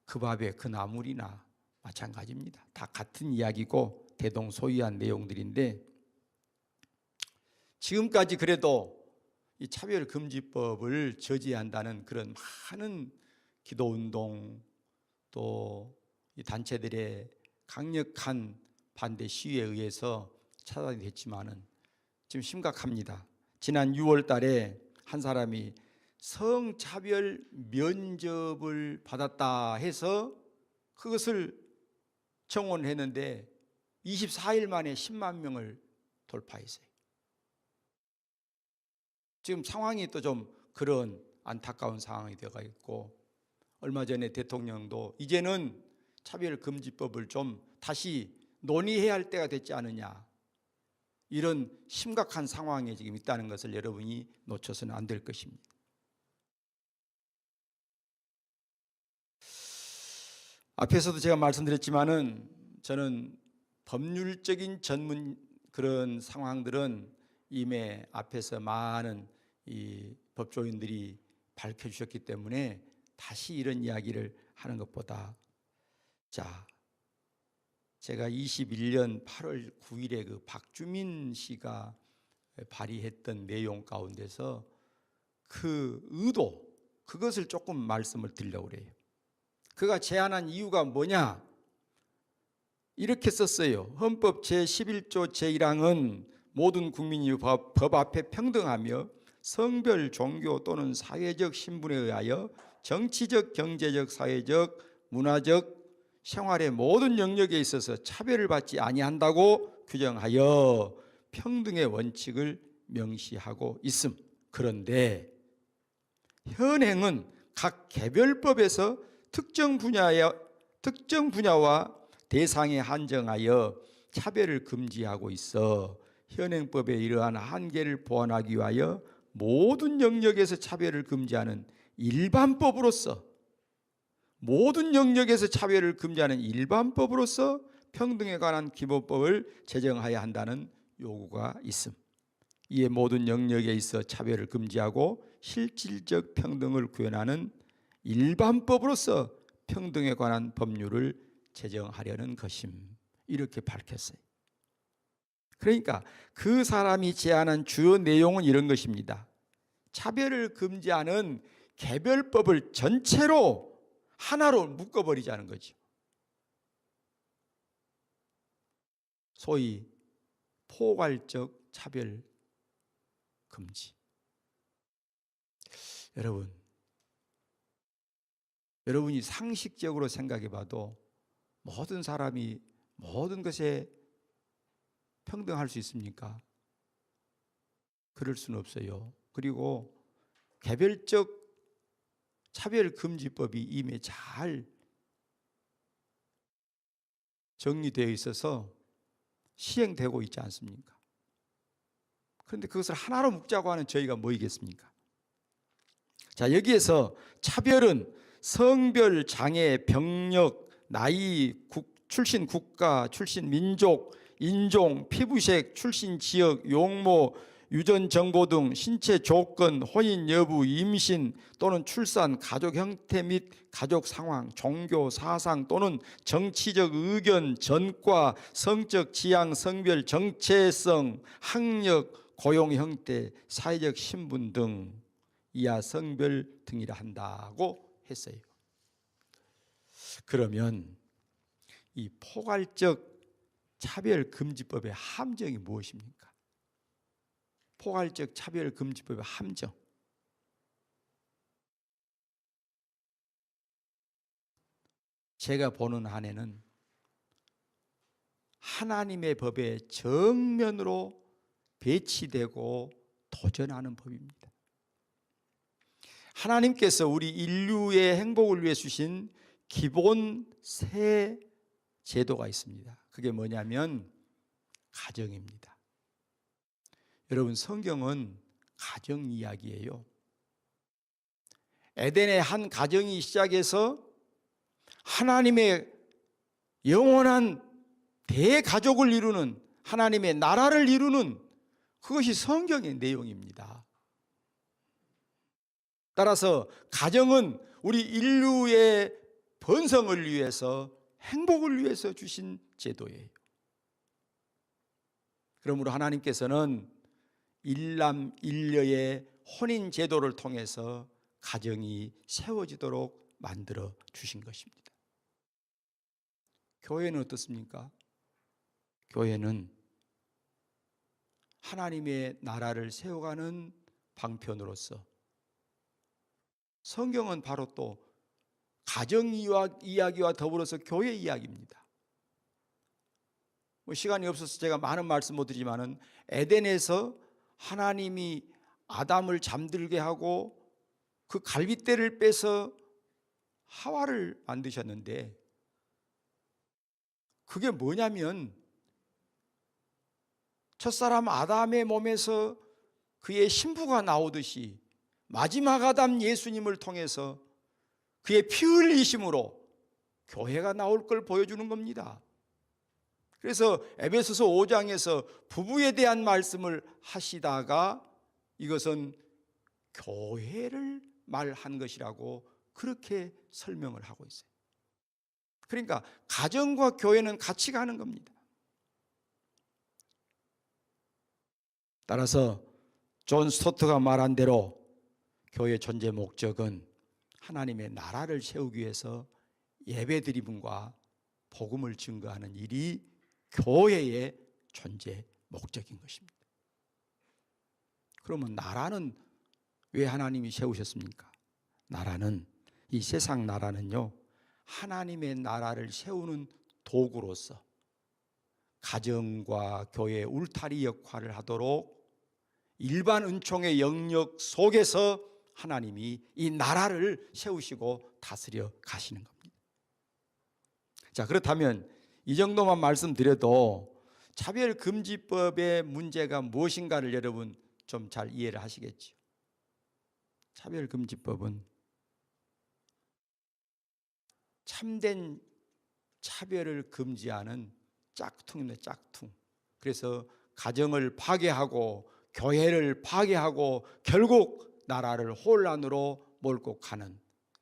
그 밥에 그 나물이나 마찬가지입니다. 다 같은 이야기고 대동소이한 내용들인데 지금까지 그래도 이 차별금지법을 저지한다는 그런 많은 기도운동 또 이 단체들의 강력한 반대 시위에 의해서 차단이 됐지만은 지금 심각합니다. 지난 6월 달에 한 사람이 성차별 면접을 받았다 해서 그것을 청원했는데 24일 만에 10만 명을 돌파했어요. 지금 상황이 또 좀 그런 안타까운 상황이 되어 있고, 얼마 전에 대통령도 이제는 차별금지법을 좀 다시 논의해야 할 때가 됐지 않느냐, 이런 심각한 상황에 지금 있다는 것을 여러분이 놓쳐서는 안 될 것입니다. 앞에서도 제가 말씀드렸지만은 저는 법률적인 전문 그런 상황들은 이미 앞에서 많은 이 법조인들이 밝혀주셨기 때문에 다시 이런 이야기를 하는 것보다, 자, 제가 21년 8월 9일에 그 박주민 씨가 발의했던 내용 가운데서 그 의도, 그것을 조금 말씀을 드리려고 그래요. 그가 제안한 이유가 뭐냐? 이렇게 썼어요. 헌법 제11조 제1항은 모든 국민이 법 앞에 평등하며 성별, 종교 또는 사회적 신분에 의하여 정치적, 경제적, 사회적, 문화적, 생활의 모든 영역에 있어서 차별을 받지 아니한다고 규정하여 평등의 원칙을 명시하고 있음. 그런데 현행은 각 개별법에서 특정 분야와 대상에 한정하여 차별을 금지하고 있어 현행법의 이러한 한계를 보완하기 위하여 모든 영역에서 차별을 금지하는 일반법으로서 평등에 관한 기본법을 제정해야 한다는 요구가 있음. 이에 모든 영역에 있어 차별을 금지하고 실질적 평등을 구현하는 일반법으로서 평등에 관한 법률을 제정하려는 것임. 이렇게 밝혔어요. 그러니까 그 사람이 제안한 주요 내용은 이런 것입니다. 차별을 금지하는 개별법을 전체로 하나로 묶어버리자는 거죠. 소위 포괄적 차별 금지. 여러분이 상식적으로 생각해 봐도 모든 사람이 모든 것에 평등할 수 있습니까? 그럴 수는 없어요. 그리고 개별적 차별금지법이 이미 잘 정리되어 있어서 시행되고 있지 않습니까? 그런데 그것을 하나로 묶자고 하는 저희가 뭐이겠습니까? 자, 여기에서 차별은 성별, 장애, 병력, 나이, 출신 국가, 출신 민족, 인종, 피부색, 출신 지역, 용모, 유전 정보 등 신체 조건, 혼인 여부, 임신 또는 출산, 가족 형태 및 가족 상황, 종교, 사상 또는 정치적 의견, 전과, 성적 지향, 성별, 정체성, 학력, 고용 형태, 사회적 신분 등 이하 성별 등이라 한다고 했어요. 그러면 이 포괄적 차별금지법의 함정이 무엇입니까? 포괄적 차별금지법의 함정. 제가 보는 한에는 하나님의 법에 정면으로 배치되고 도전하는 법입니다. 하나님께서 우리 인류의 행복을 위해 주신 기본 세 제도가 있습니다. 그게 뭐냐면 가정입니다. 여러분, 성경은 가정 이야기예요. 에덴의 한 가정이 시작해서 하나님의 영원한 대가족을 이루는, 하나님의 나라를 이루는, 그것이 성경의 내용입니다. 따라서 가정은 우리 인류의 번성을 위해서, 행복을 위해서 주신 제도예요. 그러므로 하나님께서는 일남 일녀의 혼인 제도를 통해서 가정이 세워지도록 만들어 주신 것입니다. 교회는 어떻습니까? 교회는 하나님의 나라를 세워가는 방편으로서, 성경은 바로 또 가정 이야기와 더불어서 교회 이야기입니다. 시간이 없어서 제가 많은 말씀 못 드리지만은 에덴에서 하나님이 아담을 잠들게 하고 그 갈빗대를 빼서 하와를 만드셨는데, 그게 뭐냐면 첫사람 아담의 몸에서 그의 신부가 나오듯이 마지막 아담 예수님을 통해서 그의 피 흘리심으로 교회가 나올 걸 보여주는 겁니다. 그래서 에베소서 5장에서 부부에 대한 말씀을 하시다가 이것은 교회를 말한 것이라고 그렇게 설명을 하고 있어요. 그러니까 가정과 교회는 같이 가는 겁니다. 따라서 존 스토트가 말한 대로 교회 존재 목적은 하나님의 나라를 세우기 위해서 예배드림과 복음을 증거하는 일이 교회의 존재 목적인 것입니다. 그러면 나라는 왜 하나님이 세우셨습니까? 나라는, 이 세상 나라는요, 하나님의 나라를 세우는 도구로서 가정과 교회의 울타리 역할을 하도록 일반 은총의 영역 속에서 하나님이 이 나라를 세우시고 다스려 가시는 겁니다. 자, 그렇다면 이 정도만 말씀드려도 차별금지법의 문제가 무엇인가를 여러분 좀 잘 이해를 하시겠죠. 차별금지법은 참된 차별을 금지하는 짝퉁입니다. 짝퉁. 그래서 가정을 파괴하고 교회를 파괴하고 결국 나라를 혼란으로 몰고 가는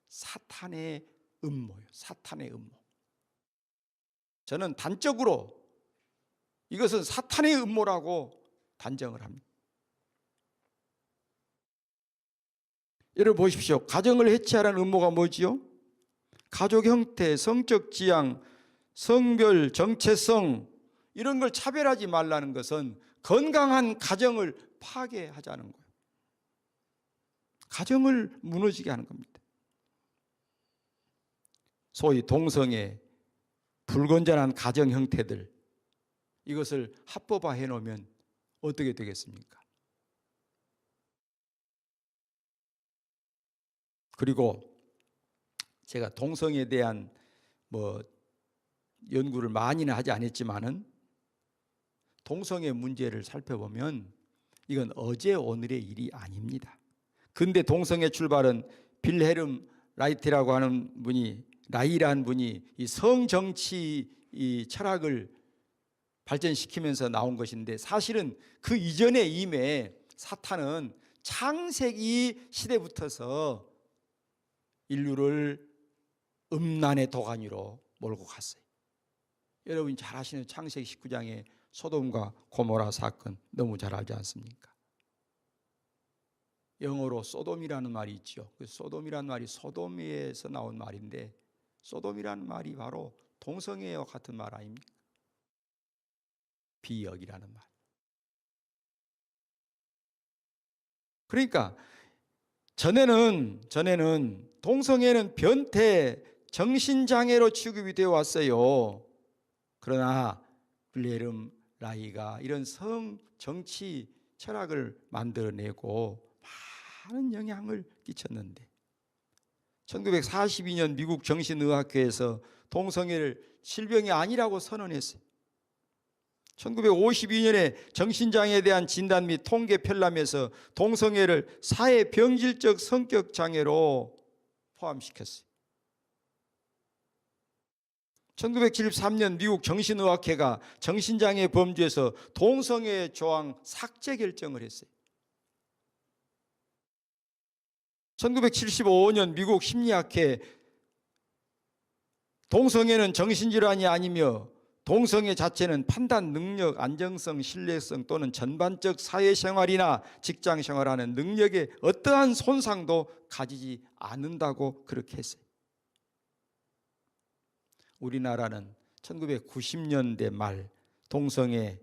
사탄의 음모예요. 사탄의 음모. 저는 단적으로 이것은 사탄의 음모라고 단정을 합니다. 여러분 보십시오. 가정을 해체하라는 음모가 뭐지요? 가족 형태, 성적 지향, 성별, 정체성 이런 걸 차별하지 말라는 것은 건강한 가정을 파괴하자는 거예요. 가정을 무너지게 하는 겁니다. 소위 동성애, 불건전한 가정 형태들 이것을 합법화해 놓으면 어떻게 되겠습니까? 그리고 제가 동성애에 대한 연구를 많이는 하지 않았지만은 동성애 문제를 살펴보면 이건 어제 오늘의 일이 아닙니다. 근데 동성애 출발은 빌헬름 라이라고 하는 분이 라이라는 분이 이 성정치 이 철학을 발전시키면서 나온 것인데 사실은 그 이전에 이미 사탄은 창세기 시대부터서 인류를 음란의 도가니로 몰고 갔어요. 여러분이 잘 아시는 창세기 19장의 소돔과 고모라 사건 너무 잘 알지 않습니까? 영어로 소돔이라는 말이 있죠. 그 소돔이라는 말이 소돔에서 나온 말인데 소돔이라는 말이 바로 동성애와 같은 말 아닙니까? 비역이라는 말. 그러니까 전에는 동성애는 변태, 정신장애로 취급이 되어 왔어요. 그러나 빌헬름 라이가 이런 성, 정치, 철학을 만들어내고 많은 영향을 끼쳤는데 1942년 미국 정신의학회에서 동성애를 질병이 아니라고 선언했어요. 1952년에 정신장애에 대한 진단 및 통계 편람에서 동성애를 사회병질적 성격장애로 포함시켰어요. 1973년 미국 정신의학회가 정신장애 범주에서 동성애 조항 삭제 결정을 했어요. 1975년 미국 심리학회 동성애는 정신질환이 아니며 동성애 자체는 판단 능력, 안정성, 신뢰성 또는 전반적 사회생활이나 직장생활하는 능력에 어떠한 손상도 가지지 않는다고 그렇게 했어요. 우리나라는 1990년대 말 동성애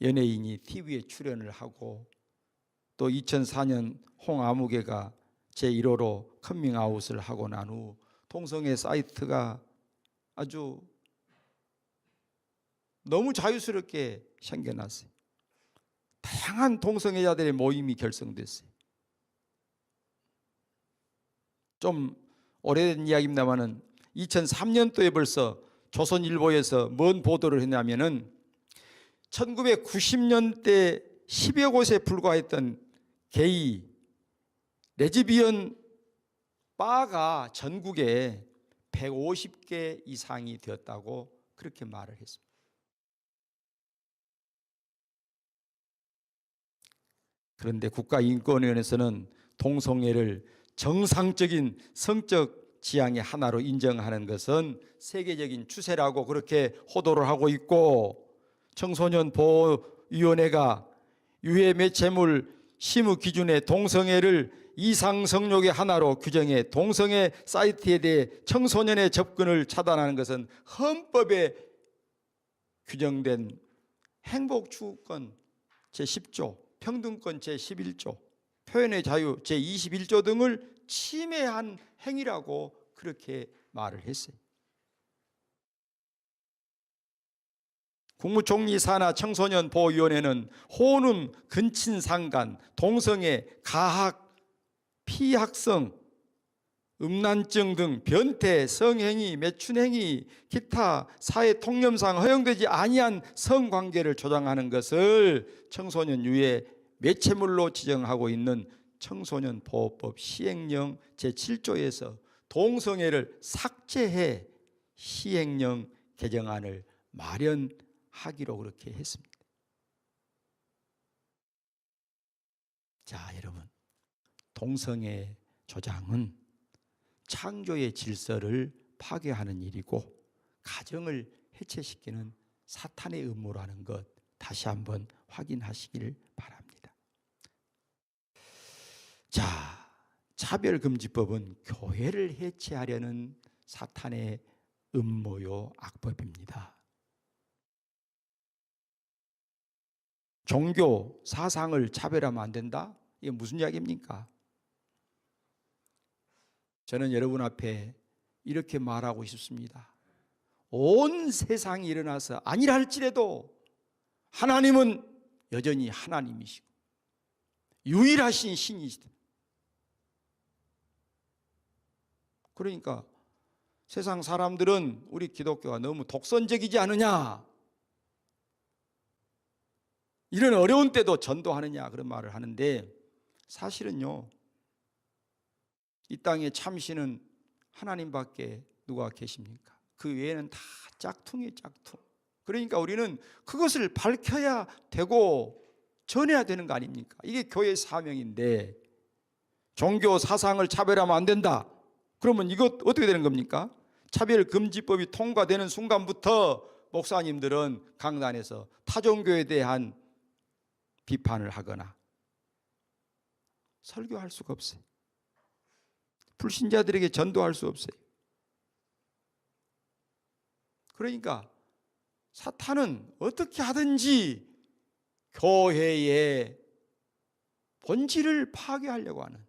연예인이 TV에 출연을 하고 또 2004년 홍아무개가 제1호로 커밍아웃을 하고 난 후 동성애 사이트가 아주 너무 자유스럽게 생겨났어요. 다양한 동성애자들의 모임이 결성됐어요. 좀 오래된 이야기입니다만은 2003년도에 벌써 조선일보에서 뭔 보도를 했냐면은 1990년대 10여 곳에 불과했던 게이, 레즈비언 바가 전국에 150개 이상이 되었다고 그렇게 말을 했습니다. 그런데 국가인권위원회에서는 동성애를 정상적인 성적 지향의 하나로 인정하는 것은 세계적인 추세라고 그렇게 호도를 하고 있고, 청소년 보호위원회가 유해 매체물 심의 기준에 동성애를 이상 성욕의 하나로 규정해 동성애 사이트에 대해 청소년의 접근을 차단하는 것은 헌법에 규정된 행복추구권 제10조, 평등권 제11조, 표현의 자유 제21조 등을 침해한 행위라고 그렇게 말을 했어요. 국무총리 산하 청소년 보호위원회는 혼음, 근친상간, 동성애, 가학, 피학성, 음란증 등 변태, 성행위, 매춘행위, 기타 사회 통념상 허용되지 아니한 성관계를 조장하는 것을 청소년 유해 매체물로 지정하고 있는 청소년보호법 시행령 제7조에서 동성애를 삭제해 시행령 개정안을 마련하기로 그렇게 했습니다. 자, 여러분, 동성애 조장은 창조의 질서를 파괴하는 일이고 가정을 해체시키는 사탄의 음모라는 것 다시 한번 확인하시기를 바랍니다. 자, 차별금지법은 교회를 해체하려는 사탄의 음모요 악법입니다. 종교, 사상을 차별하면 안 된다? 이게 무슨 이야기입니까? 저는 여러분 앞에 이렇게 말하고 싶습니다. 온 세상이 일어나서 아니라 할지라도 하나님은 여전히 하나님이시고 유일하신 신이시다. 그러니까 세상 사람들은 우리 기독교가 너무 독선적이지 않느냐, 이런 어려운 때도 전도하느냐 그런 말을 하는데, 사실은요, 이 땅에 참신은 하나님밖에 누가 계십니까? 그 외에는 다 짝퉁이에요, 짝퉁. 그러니까 우리는 그것을 밝혀야 되고 전해야 되는 거 아닙니까? 이게 교회의 사명인데, 종교 사상을 차별하면 안 된다. 그러면 이것 어떻게 되는 겁니까? 차별금지법이 통과되는 순간부터 목사님들은 강단에서 타종교에 대한 비판을 하거나 설교할 수가 없어요. 불신자들에게 전도할 수 없어요. 그러니까 사탄은 어떻게 하든지 교회의 본질을 파괴하려고 하는,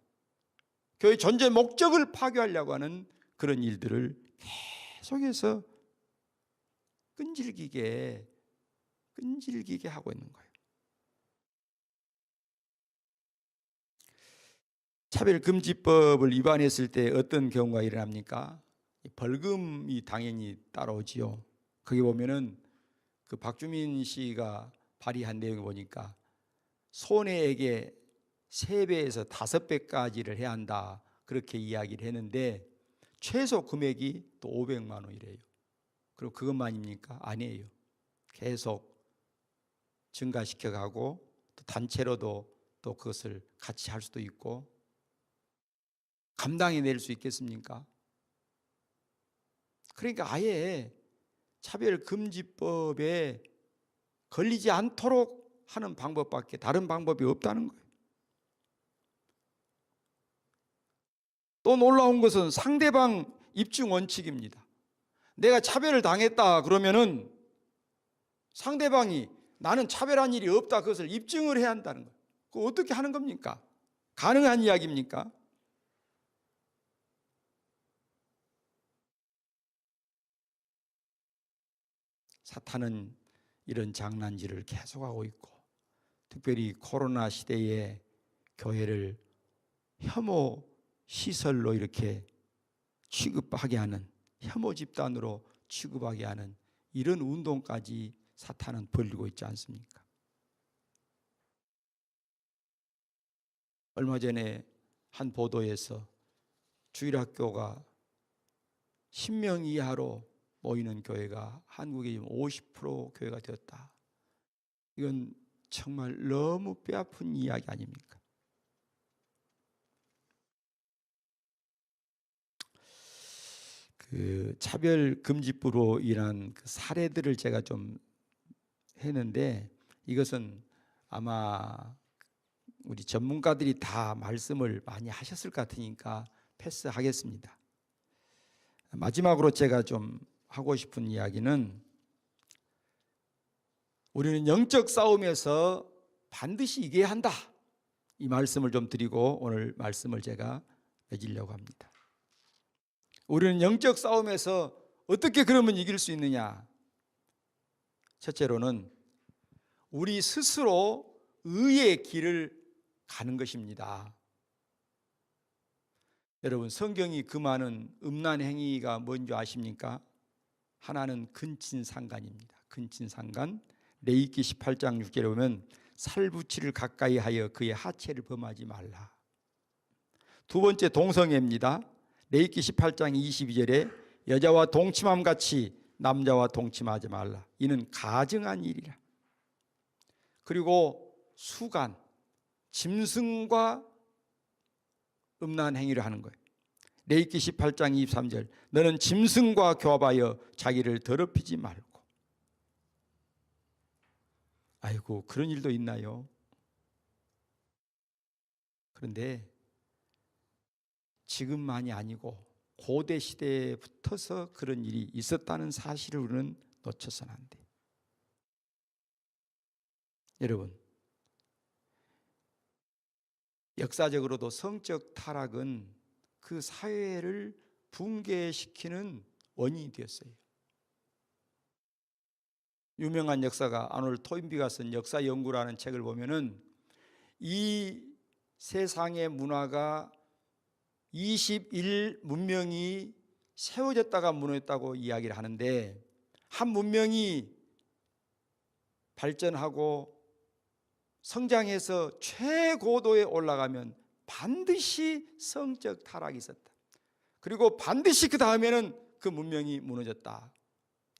교회 존재 목적을 파괴하려고 하는 그런 일들을 계속해서 끈질기게 하고 있는 거예요. 차별금지법을 위반했을 때 어떤 경우가 일어납니까? 벌금이 당연히 따라오지요. 거기 보면은 그 박주민 씨가 발의한 내용을 보니까 손해액의 3배에서 5배까지를 해야 한다 그렇게 이야기를 했는데, 최소 금액이 또 500만 원이래요. 그리고 그것만입니까? 아니에요. 계속 증가시켜 가고 또 단체로도 또 그것을 같이 할 수도 있고, 감당해 낼 수 있겠습니까? 그러니까 아예 차별금지법에 걸리지 않도록 하는 방법밖에 다른 방법이 없다는 거예요. 또 놀라운 것은 상대방 입증 원칙입니다. 내가 차별을 당했다 그러면은 상대방이 나는 차별한 일이 없다 그것을 입증을 해야 한다는 거예요. 그거 어떻게 하는 겁니까? 가능한 이야기입니까? 사탄은 이런 장난질을 계속하고 있고, 특별히 코로나 시대에 교회를 혐오 시설로 이렇게 취급하게 하는, 혐오 집단으로 취급하게 하는 이런 운동까지 사탄은 벌이고 있지 않습니까? 얼마 전에 한 보도에서 주일학교가 10명 이하로 모이는 교회가 한국에 지금 50% 교회가 되었다. 이건 정말 너무 뼈아픈 이야기 아닙니까? 그 차별금지부로 인한 그 사례들을 제가 좀 했는데, 이것은 아마 우리 전문가들이 다 말씀을 많이 하셨을 것 같으니까 패스하겠습니다. 마지막으로 제가 좀 하고 싶은 이야기는, 우리는 영적 싸움에서 반드시 이겨야 한다, 이 말씀을 좀 드리고 오늘 말씀을 제가 맺으려고 합니다. 우리는 영적 싸움에서 어떻게 그러면 이길 수 있느냐? 첫째로는 우리 스스로 의의 길을 가는 것입니다. 여러분, 성경이 금하는 음란 행위가 뭔지 아십니까? 하나는 근친상간입니다. 근친상간. 레위기 18장 6절에 보면 살부치를 가까이 하여 그의 하체를 범하지 말라. 두 번째, 동성애입니다. 레위기 18장 22절에 여자와 동침함 같이 남자와 동침하지 말라. 이는 가증한 일이라. 그리고 수간, 짐승과 음란 행위를 하는 거예요. 레위기 18장 23절, 너는 짐승과 교합하여 자기를 더럽히지 말고. 아이고, 그런 일도 있나요? 그런데 지금만이 아니고 고대 시대부터서 그런 일이 있었다는 사실을 우리는 놓쳐서는 안 돼. 여러분, 역사적으로도 성적 타락은 그 사회를 붕괴시키는 원인이 되었어요. 유명한 역사가 아놀드 토인비가 쓴 역사 연구라는 책을 보면은 이 세상의 문화가 21 문명이 세워졌다가 무너졌다고 이야기를 하는데, 한 문명이 발전하고 성장해서 최고도에 올라가면 반드시 성적 타락이 있었다. 그리고 반드시 그 다음에는 그 문명이 무너졌다.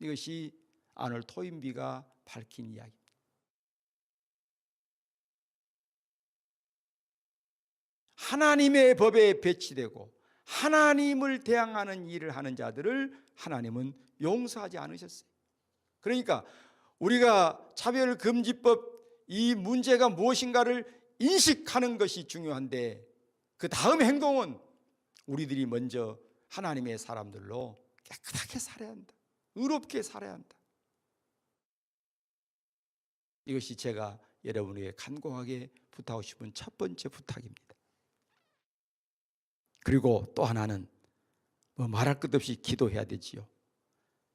이것이 아놀드 토인비가 밝힌 이야기입니다. 하나님의 법에 배치되고 하나님을 대항하는 일을 하는 자들을 하나님은 용서하지 않으셨어요. 그러니까 우리가 차별금지법 이 문제가 무엇인가를 인식하는 것이 중요한데, 그 다음 행동은 우리들이 먼저 하나님의 사람들로 깨끗하게 살아야 한다. 의롭게 살아야 한다. 이것이 제가 여러분에게 간곡하게 부탁하고 싶은 첫 번째 부탁입니다. 그리고 또 하나는 말할 것 없이 기도해야 되지요.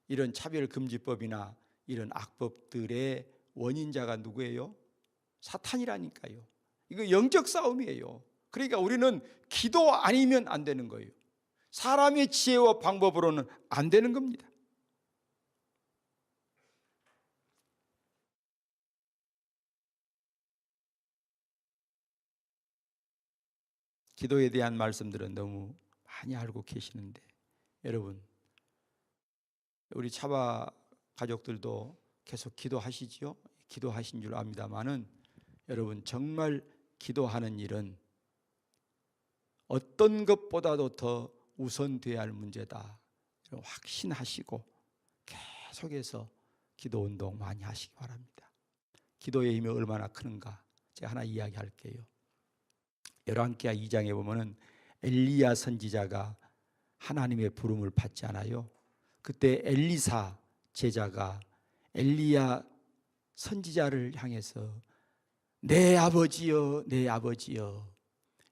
이런 차별금지법이나 이런 악법들의 원인자가 누구예요? 사탄이라니까요. 이거 영적 싸움이에요. 그러니까 우리는 기도 아니면 안 되는 거예요. 사람의 지혜와 방법으로는 안 되는 겁니다. 기도에 대한 말씀들은 너무 많이 알고 계시는데, 여러분, 우리 차바 가족들도 계속 기도하시지요? 기도하신 줄 압니다만은, 여러분, 정말 기도하는 일은 어떤 것보다도 더 우선돼야 할 문제다. 확신하시고 계속해서 기도 운동 많이 하시기 바랍니다. 기도의 힘이 얼마나 크는가 제가 하나 이야기할게요. 열왕기하 2장에 보면은 엘리야 선지자가 하나님의 부름을 받지 않아요. 그때 엘리사 제자가 엘리야 선지자를 향해서 내 아버지여, 내 아버지여,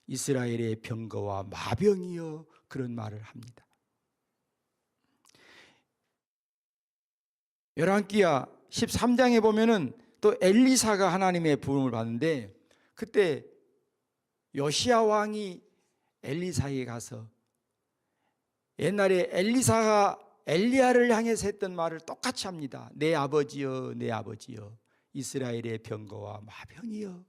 이스라엘의 병거와 마병이여, 그런 말을 합니다. 열왕기하 13장에 보면은 또 엘리사가 하나님의 부름을 받는데, 그때 요시야 왕이 엘리사에게 가서 옛날에 엘리사가 엘리야를 향해서 했던 말을 똑같이 합니다. 내 아버지여, 내 아버지여, 이스라엘의 병거와 마병이여.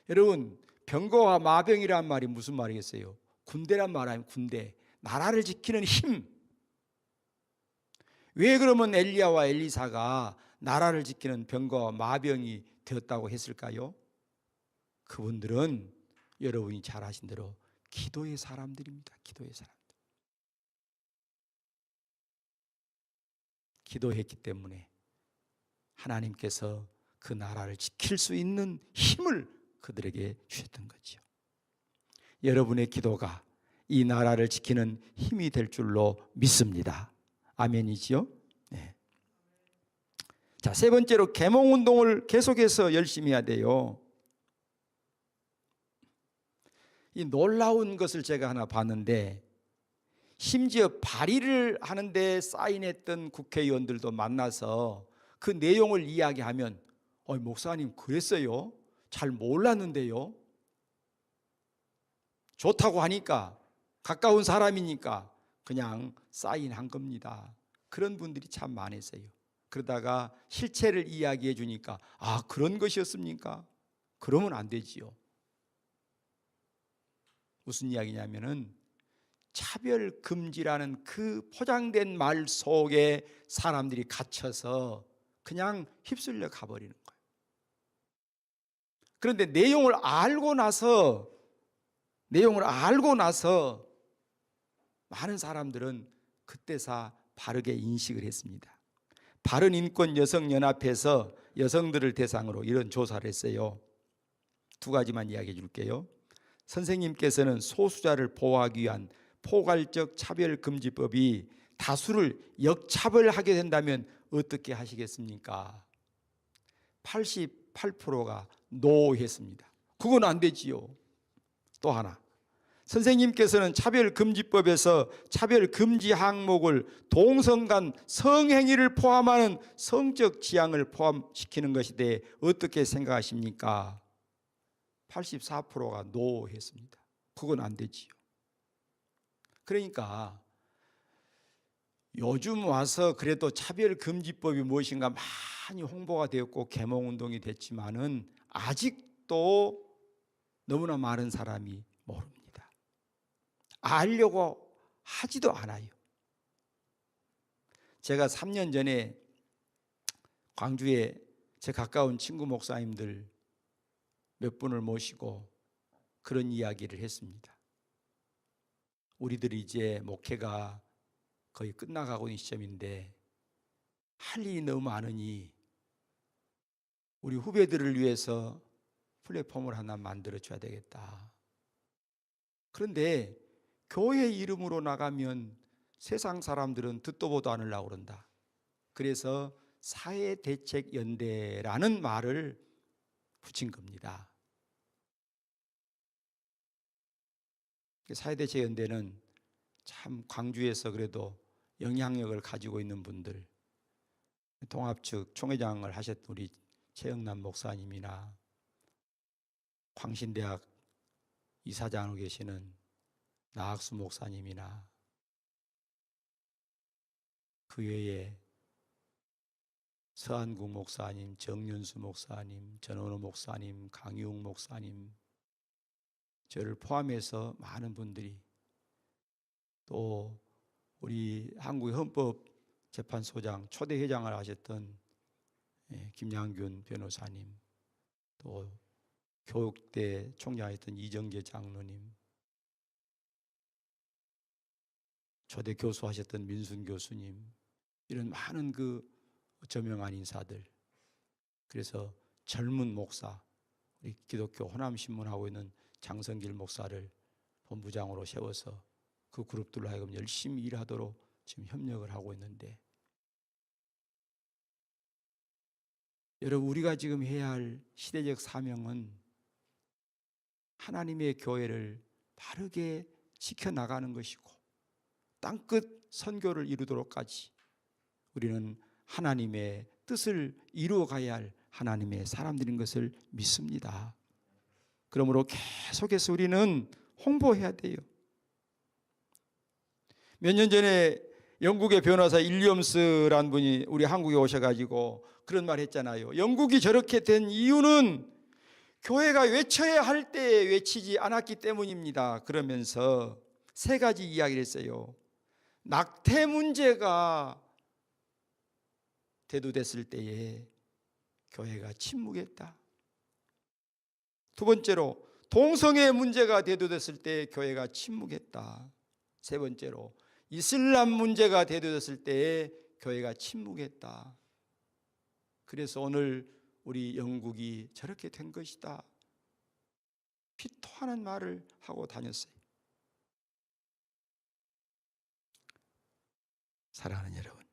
여러분, 병거와 마병이란 말이 무슨 말이겠어요? 군대란 말 아니면 군대. 나라를 지키는 힘. 왜 그러면 엘리야와 엘리사가 나라를 지키는 병과 마병이 되었다고 했을까요? 그분들은 여러분이 잘 아신 대로 기도의 사람들입니다. 기도의 사람들. 기도했기 때문에 하나님께서 그 나라를 지킬 수 있는 힘을 그들에게 주셨던 거죠. 여러분의 기도가 이 나라를 지키는 힘이 될 줄로 믿습니다. 아멘이지요? 네. 자, 세 번째로 계몽 운동을 계속해서 열심히 해야 돼요. 이 놀라운 것을 제가 하나 봤는데, 심지어 발의를 하는데 사인했던 국회의원들도 만나서 그 내용을 이야기하면 목사님 그랬어요? 잘 몰랐는데요. 좋다고 하니까 가까운 사람이니까 그냥 사인한 겁니다. 그런 분들이 참 많으세요. 그러다가 실체를 이야기해 주니까 그런 것이었습니까? 그러면 안 되지요. 무슨 이야기냐면은 차별금지라는 그 포장된 말 속에 사람들이 갇혀서 그냥 휩쓸려 가버리는 거예요. 그런데 내용을 알고 나서 많은 사람들은 그때서 바르게 인식을 했습니다. 바른인권여성연합회에서 여성들을 대상으로 이런 조사를 했어요. 두 가지만 이야기해 줄게요. 선생님께서는 소수자를 보호하기 위한 포괄적 차별금지법이 다수를 역차별하게 된다면 어떻게 하시겠습니까? 88%가 노 했습니다. 그건 안 되지요. 또 하나, 선생님께서는 차별금지법에서 차별금지 항목을 동성 간 성행위를 포함하는 성적 지향을 포함시키는 것에 대해 어떻게 생각하십니까? 84%가 노 했습니다. 그건 안 되지요. 그러니까 요즘 와서 그래도 차별금지법이 무엇인가 많이 홍보가 되었고 계몽운동이 됐지만은 아직도 너무나 많은 사람이 모릅니다. 알려고 하지도 않아요. 제가 3년 전에 광주에 제 가까운 친구 목사님들 몇 분을 모시고 그런 이야기를 했습니다. 우리들이 이제 목회가 거의 끝나가고 있는 시점인데 할 일이 너무 많으니 우리 후배들을 위해서 플랫폼을 하나 만들어줘야 되겠다. 그런데 교회 이름으로 나가면 세상 사람들은 듣도 보도 않으려고 그런다. 그래서 사회대책연대라는 말을 붙인 겁니다. 사회대책연대는 참 광주에서 그래도 영향력을 가지고 있는 분들, 통합측 총회장을 하셨던 우리 최영남 목사님이나 광신대학 이사장으로 계시는 나학수 목사님이나 그 외에 서한국 목사님, 정윤수 목사님, 전원호 목사님, 강유웅 목사님, 저를 포함해서 많은 분들이, 또 우리 한국의 헌법재판소장 초대 회장을 하셨던 김양균 변호사님, 또 교육대 총장이었던 이정재 장로님, 초대 교수하셨던 민순 교수님, 이런 많은 그 저명한 인사들, 그래서 젊은 목사, 우리 기독교 호남신문하고 있는 장성길 목사를 본부장으로 세워서 그 그룹들로 하여금 열심히 일하도록 지금 협력을 하고 있는데, 여러분, 우리가 지금 해야 할 시대적 사명은 하나님의 교회를 바르게 지켜나가는 것이고 땅끝 선교를 이루도록까지 우리는 하나님의 뜻을 이루어가야 할 하나님의 사람들인 것을 믿습니다. 그러므로 계속해서 우리는 홍보해야 돼요. 몇 년 전에 영국의 변호사 일리엄스란 분이 우리 한국에 오셔가지고 그런 말 했잖아요. 영국이 저렇게 된 이유는 교회가 외쳐야 할 때 외치지 않았기 때문입니다. 그러면서 세 가지 이야기를 했어요. 낙태 문제가 대두됐을 때에 교회가 침묵했다. 두 번째로 동성애 문제가 대두됐을 때 교회가 침묵했다. 세 번째로 이슬람 문제가 대두됐을 때에 교회가 침묵했다. 그래서 오늘 우리 영국이 저렇게 된 것이다. 피토하는 말을 하고 다녔어요. 사랑하는 여러분,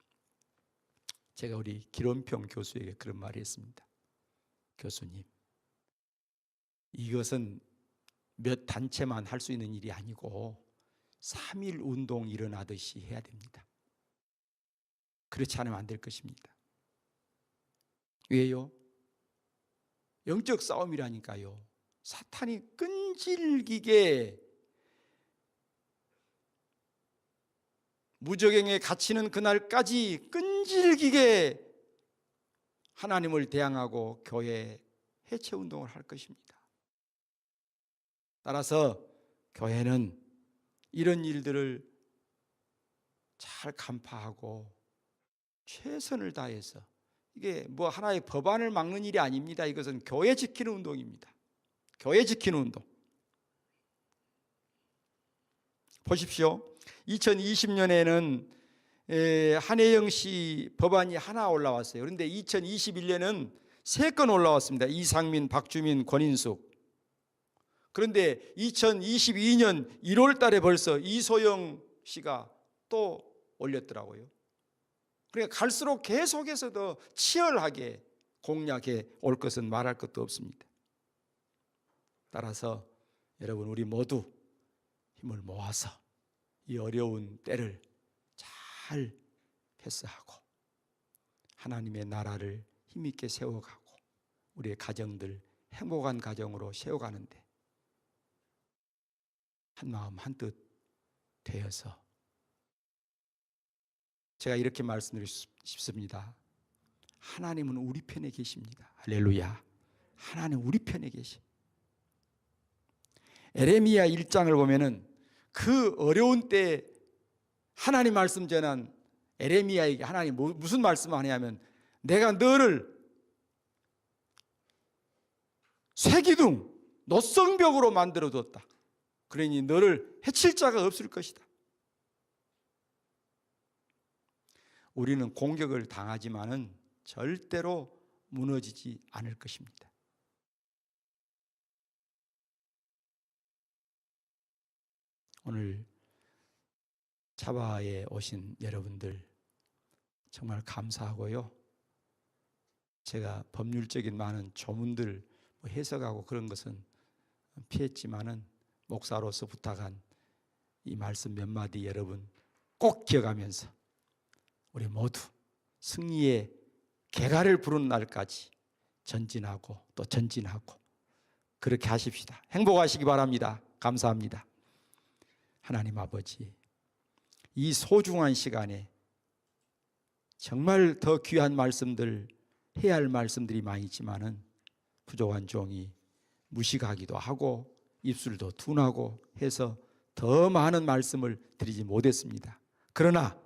제가 우리 기론평 교수에게 그런 말을 했습니다. 교수님, 이것은 몇 단체만 할 수 있는 일이 아니고 3.1 운동이 일어나듯이 해야 됩니다. 그렇지 않으면 안 될 것입니다. 왜요? 영적 싸움이라니까요. 사탄이 끈질기게 무적행에 갇히는 그날까지 끈질기게 하나님을 대항하고 교회 해체 운동을 할 것입니다. 따라서 교회는 이런 일들을 잘 간파하고 최선을 다해서, 이게 뭐 하나의 법안을 막는 일이 아닙니다. 이것은 교회 지키는 운동입니다. 교회 지키는 운동. 보십시오. 2020년에는 한혜영 씨 법안이 하나 올라왔어요. 그런데 2021년은 3건 올라왔습니다. 이상민, 박주민, 권인숙. 그런데 2022년 1월 달에 벌써 이소영 씨가 또 올렸더라고요. 그러니까 갈수록 계속해서 더 치열하게 공략해 올 것은 말할 것도 없습니다. 따라서 여러분, 우리 모두 힘을 모아서 이 어려운 때를 잘 패스하고 하나님의 나라를 힘있게 세워가고 우리의 가정들 행복한 가정으로 세워가는데 한마음 한뜻 되어서, 제가 이렇게 말씀드리고 싶습니다. 하나님은 우리 편에 계십니다. 할렐루야. 하나님 우리 편에 계시. 에레미야 1장을 보면은 그 어려운 때 하나님 말씀 전한 에레미야에게 하나님 무슨 말씀을 하냐면, 내가 너를 쇠기둥 노성벽으로 만들어 뒀다. 그러니 너를 해칠 자가 없을 것이다. 우리는 공격을 당하지만은 절대로 무너지지 않을 것입니다. 오늘 차바에 오신 여러분들 정말 감사하고요. 제가 법률적인 많은 조문들 해석하고 그런 것은 피했지만은 목사로서 부탁한 이 말씀 몇 마디 여러분 꼭 기억하면서 우리 모두 승리의 개가를 부르는 날까지 전진하고 또 전진하고 그렇게 하십시다. 행복하시기 바랍니다. 감사합니다. 하나님 아버지, 이 소중한 시간에 정말 더 귀한 말씀들, 해야 할 말씀들이 많이 있지만은 부족한 종이 무식하기도 하고 입술도 둔하고 해서 더 많은 말씀을 드리지 못했습니다. 그러나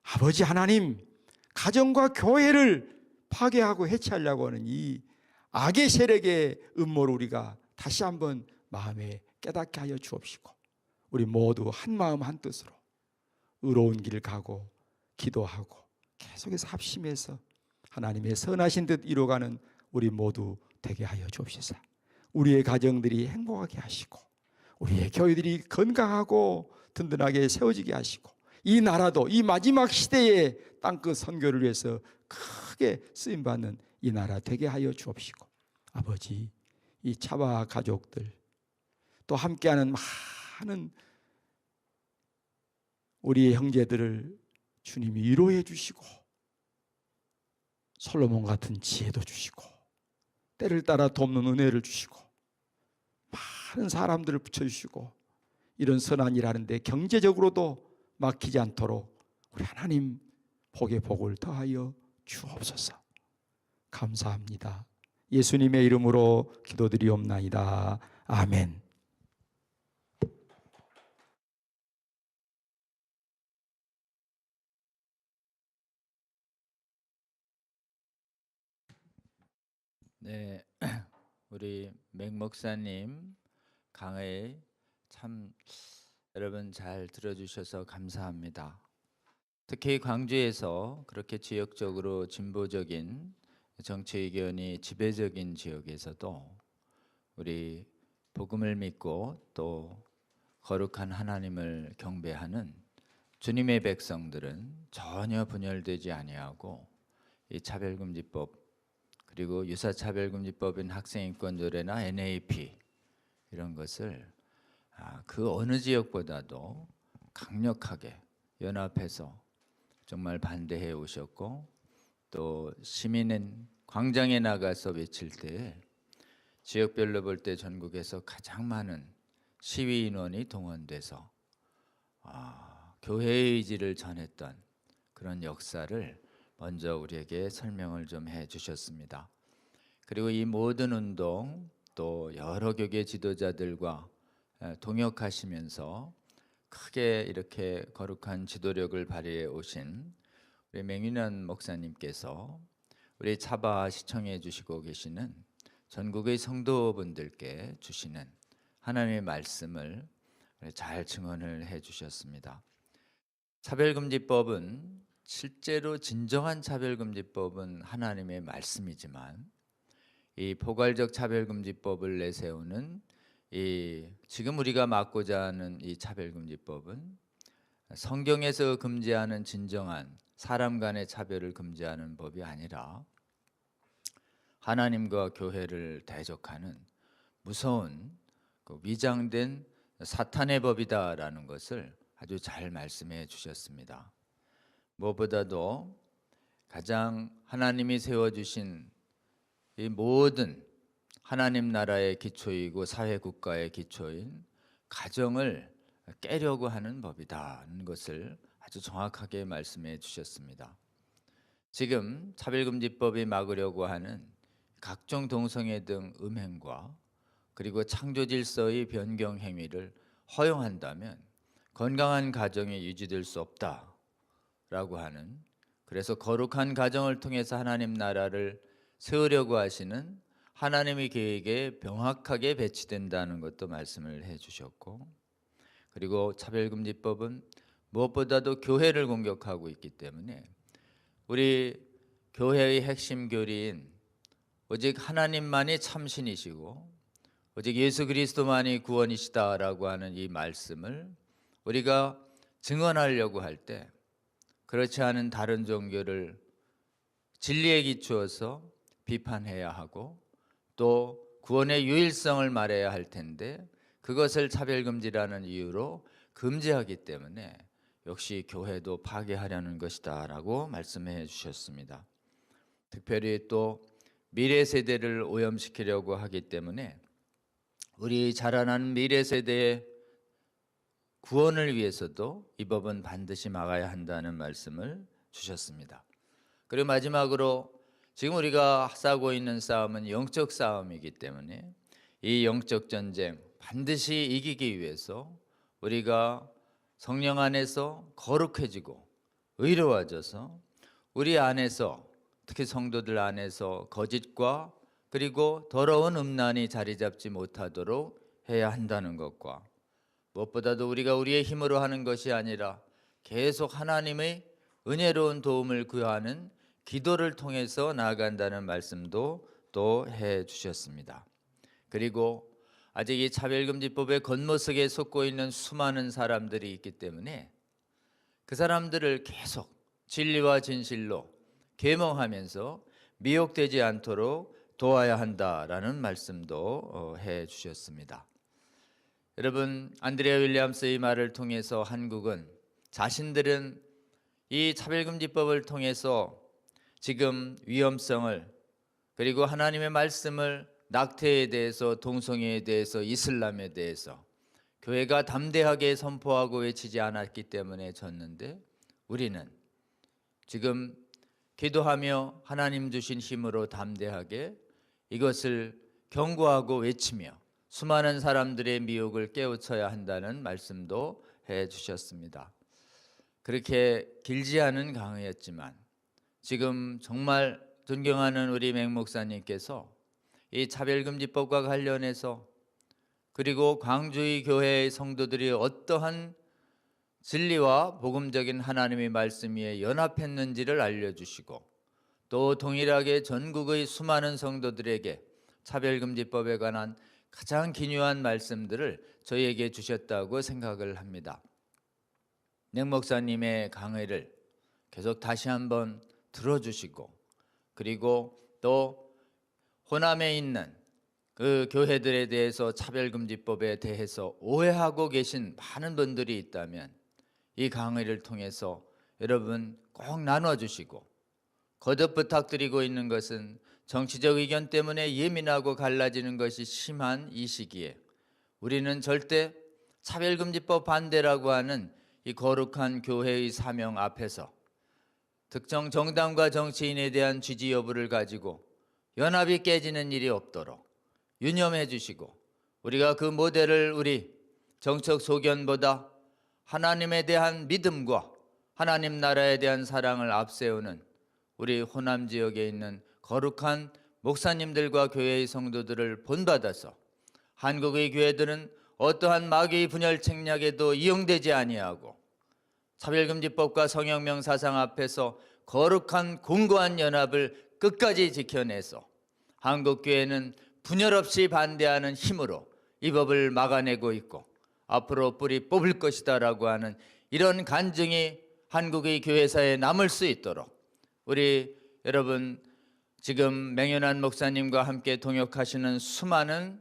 아버지 하나님, 가정과 교회를 파괴하고 해체하려고 하는 이 악의 세력의 음모를 우리가 다시 한번 마음에 깨닫게 하여 주옵시고, 우리 모두 한 마음 한 뜻으로 의로운 길 가고 기도하고 계속해서 합심해서 하나님의 선하신 뜻 이루어가는 우리 모두 되게 하여 주옵소서. 우리의 가정들이 행복하게 하시고 우리의 교회들이 건강하고 든든하게 세워지게 하시고 이 나라도 이 마지막 시대의 땅끝 선교를 위해서 크게 쓰임받는 이 나라 되게 하여 주옵시고, 아버지, 이 차바 가족들 또 함께하는 많은 우리의 형제들을 주님이 위로해 주시고 솔로몬 같은 지혜도 주시고 때를 따라 돕는 은혜를 주시고 많은 사람들을 붙여주시고 이런 선한 일 하는데 경제적으로도 막히지 않도록 우리 하나님 복의 복을 더하여 주옵소서. 감사합니다. 예수님의 이름으로 기도드리옵나이다. 아멘. 네, 우리 맹 목사님 강의 참 여러분 잘 들어주셔서 감사합니다. 특히 광주에서 그렇게 지역적으로 진보적인 정치 의견이 지배적인 지역에서도 우리 복음을 믿고 또 거룩한 하나님을 경배하는 주님의 백성들은 전혀 분열되지 아니하고 이 차별금지법 그리고 유사차별금지법인 학생인권조례나 NAP 이런 것을 그 어느 지역보다도 강력하게 연합해서 정말 반대해 오셨고 또 시민은 광장에 나가서 외칠 때 지역별로 볼 때 전국에서 가장 많은 시위 인원이 동원돼서 교회의 의지를 전했던 그런 역사를 먼저 우리에게 설명을 좀 해주셨습니다. 그리고 이 모든 운동 또 여러 교계 지도자들과 동역하시면서 크게 이렇게 거룩한 지도력을 발휘해 오신 우리 맹윤환 목사님께서 우리 차바 시청해 주시고 계시는 전국의 성도분들께 주시는 하나님의 말씀을 잘 증언을 해 주셨습니다. 차별금지법은 실제로 진정한 차별금지법은 하나님의 말씀이지만 이 포괄적 차별금지법을 내세우는 이 지금 우리가 막고자 하는 이 차별금지법은 성경에서 금지하는 진정한 사람 간의 차별을 금지하는 법이 아니라 하나님과 교회를 대적하는 무서운 그 위장된 사탄의 법이다라는 것을 아주 잘 말씀해 주셨습니다. 무엇보다도 가장 하나님이 세워주신 이 모든 하나님 나라의 기초이고 사회 국가의 기초인 가정을 깨려고 하는 법이다는 것을 아주 정확하게 말씀해 주셨습니다. 지금 차별금지법이 막으려고 하는 각종 동성애 등 음행과 그리고 창조질서의 변경 행위를 허용한다면 건강한 가정이 유지될 수 없다라고 하는, 그래서 거룩한 가정을 통해서 하나님 나라를 세우려고 하시는 하나님의 계획에 명확하게 배치된다는 것도 말씀을 해주셨고, 그리고 차별금지법은 무엇보다도 교회를 공격하고 있기 때문에 우리 교회의 핵심 교리인 오직 하나님만이 참신이시고 오직 예수 그리스도만이 구원이시다라고 하는 이 말씀을 우리가 증언하려고 할 때 그렇지 않은 다른 종교를 진리에 기초해서 비판해야 하고 또 구원의 유일성을 말해야 할 텐데 그것을 차별금지라는 이유로 금지하기 때문에 역시 교회도 파괴하려는 것이다 라고 말씀해 주셨습니다. 특별히 또 미래 세대를 오염시키려고 하기 때문에 우리 자라나는 미래 세대의 구원을 위해서도 이 법은 반드시 막아야 한다는 말씀을 주셨습니다. 그리고 마지막으로 지금 우리가 싸우고 있는 싸움은 영적 싸움이기 때문에 이 영적 전쟁 반드시 이기기 위해서 우리가 성령 안에서 거룩해지고 의로워져서 우리 안에서 특히 성도들 안에서 거짓과 그리고 더러운 음란이 자리 잡지 못하도록 해야 한다는 것과 무엇보다도 우리가 우리의 힘으로 하는 것이 아니라 계속 하나님의 은혜로운 도움을 구하는 기도를 통해서 나아간다는 말씀도 또 해 주셨습니다. 그리고 아직 이 차별금지법의 겉모습에 속고 있는 수많은 사람들이 있기 때문에 그 사람들을 계속 진리와 진실로 계몽하면서 미혹되지 않도록 도와야 한다라는 말씀도 해 주셨습니다. 여러분, 안드레아 윌리엄스의 말을 통해서 한국은 자신들은 이 차별금지법을 통해서 지금 위험성을 그리고 하나님의 말씀을 낙태에 대해서 동성애에 대해서 이슬람에 대해서 교회가 담대하게 선포하고 외치지 않았기 때문에 졌는데 우리는 지금 기도하며 하나님 주신 힘으로 담대하게 이것을 경고하고 외치며 수많은 사람들의 미혹을 깨우쳐야 한다는 말씀도 해 주셨습니다. 그렇게 길지 않은 강의였지만 지금 정말 존경하는 우리 맹 목사님께서 이 차별금지법과 관련해서 그리고 광주의 교회의 성도들이 어떠한 진리와 복음적인 하나님의 말씀 위에 연합했는지를 알려주시고 또 동일하게 전국의 수많은 성도들에게 차별금지법에 관한 가장 기묘한 말씀들을 저희에게 주셨다고 생각을 합니다. 넥 목사님의 강의를 계속 다시 한번 들어주시고 그리고 또 호남에 있는 그 교회들에 대해서 차별금지법에 대해서 오해하고 계신 많은 분들이 있다면 이 강의를 통해서 여러분 꼭 나눠주시고 거듭 부탁드리고 있는 것은 정치적 의견 때문에 예민하고 갈라지는 것이 심한 이 시기에 우리는 절대 차별금지법 반대라고 하는 이 거룩한 교회의 사명 앞에서 특정 정당과 정치인에 대한 지지 여부를 가지고 연합이 깨지는 일이 없도록 유념해 주시고 우리가 그 모델을 우리 정책 소견보다 하나님에 대한 믿음과 하나님 나라에 대한 사랑을 앞세우는 우리 호남 지역에 있는 거룩한 목사님들과 교회의 성도들을 본받아서 한국의 교회들은 어떠한 마귀의 분열 책략에도 이용되지 아니하고 차별금지법과 성혁명 사상 앞에서 거룩한 공고한 연합을 끝까지 지켜내서 한국교회는 분열 없이 반대하는 힘으로 이 법을 막아내고 있고 앞으로 뿌리 뽑을 것이다 라고 하는 이런 간증이 한국의 교회사에 남을 수 있도록 우리 여러분 지금 맹연한 목사님과 함께 동역하시는 수많은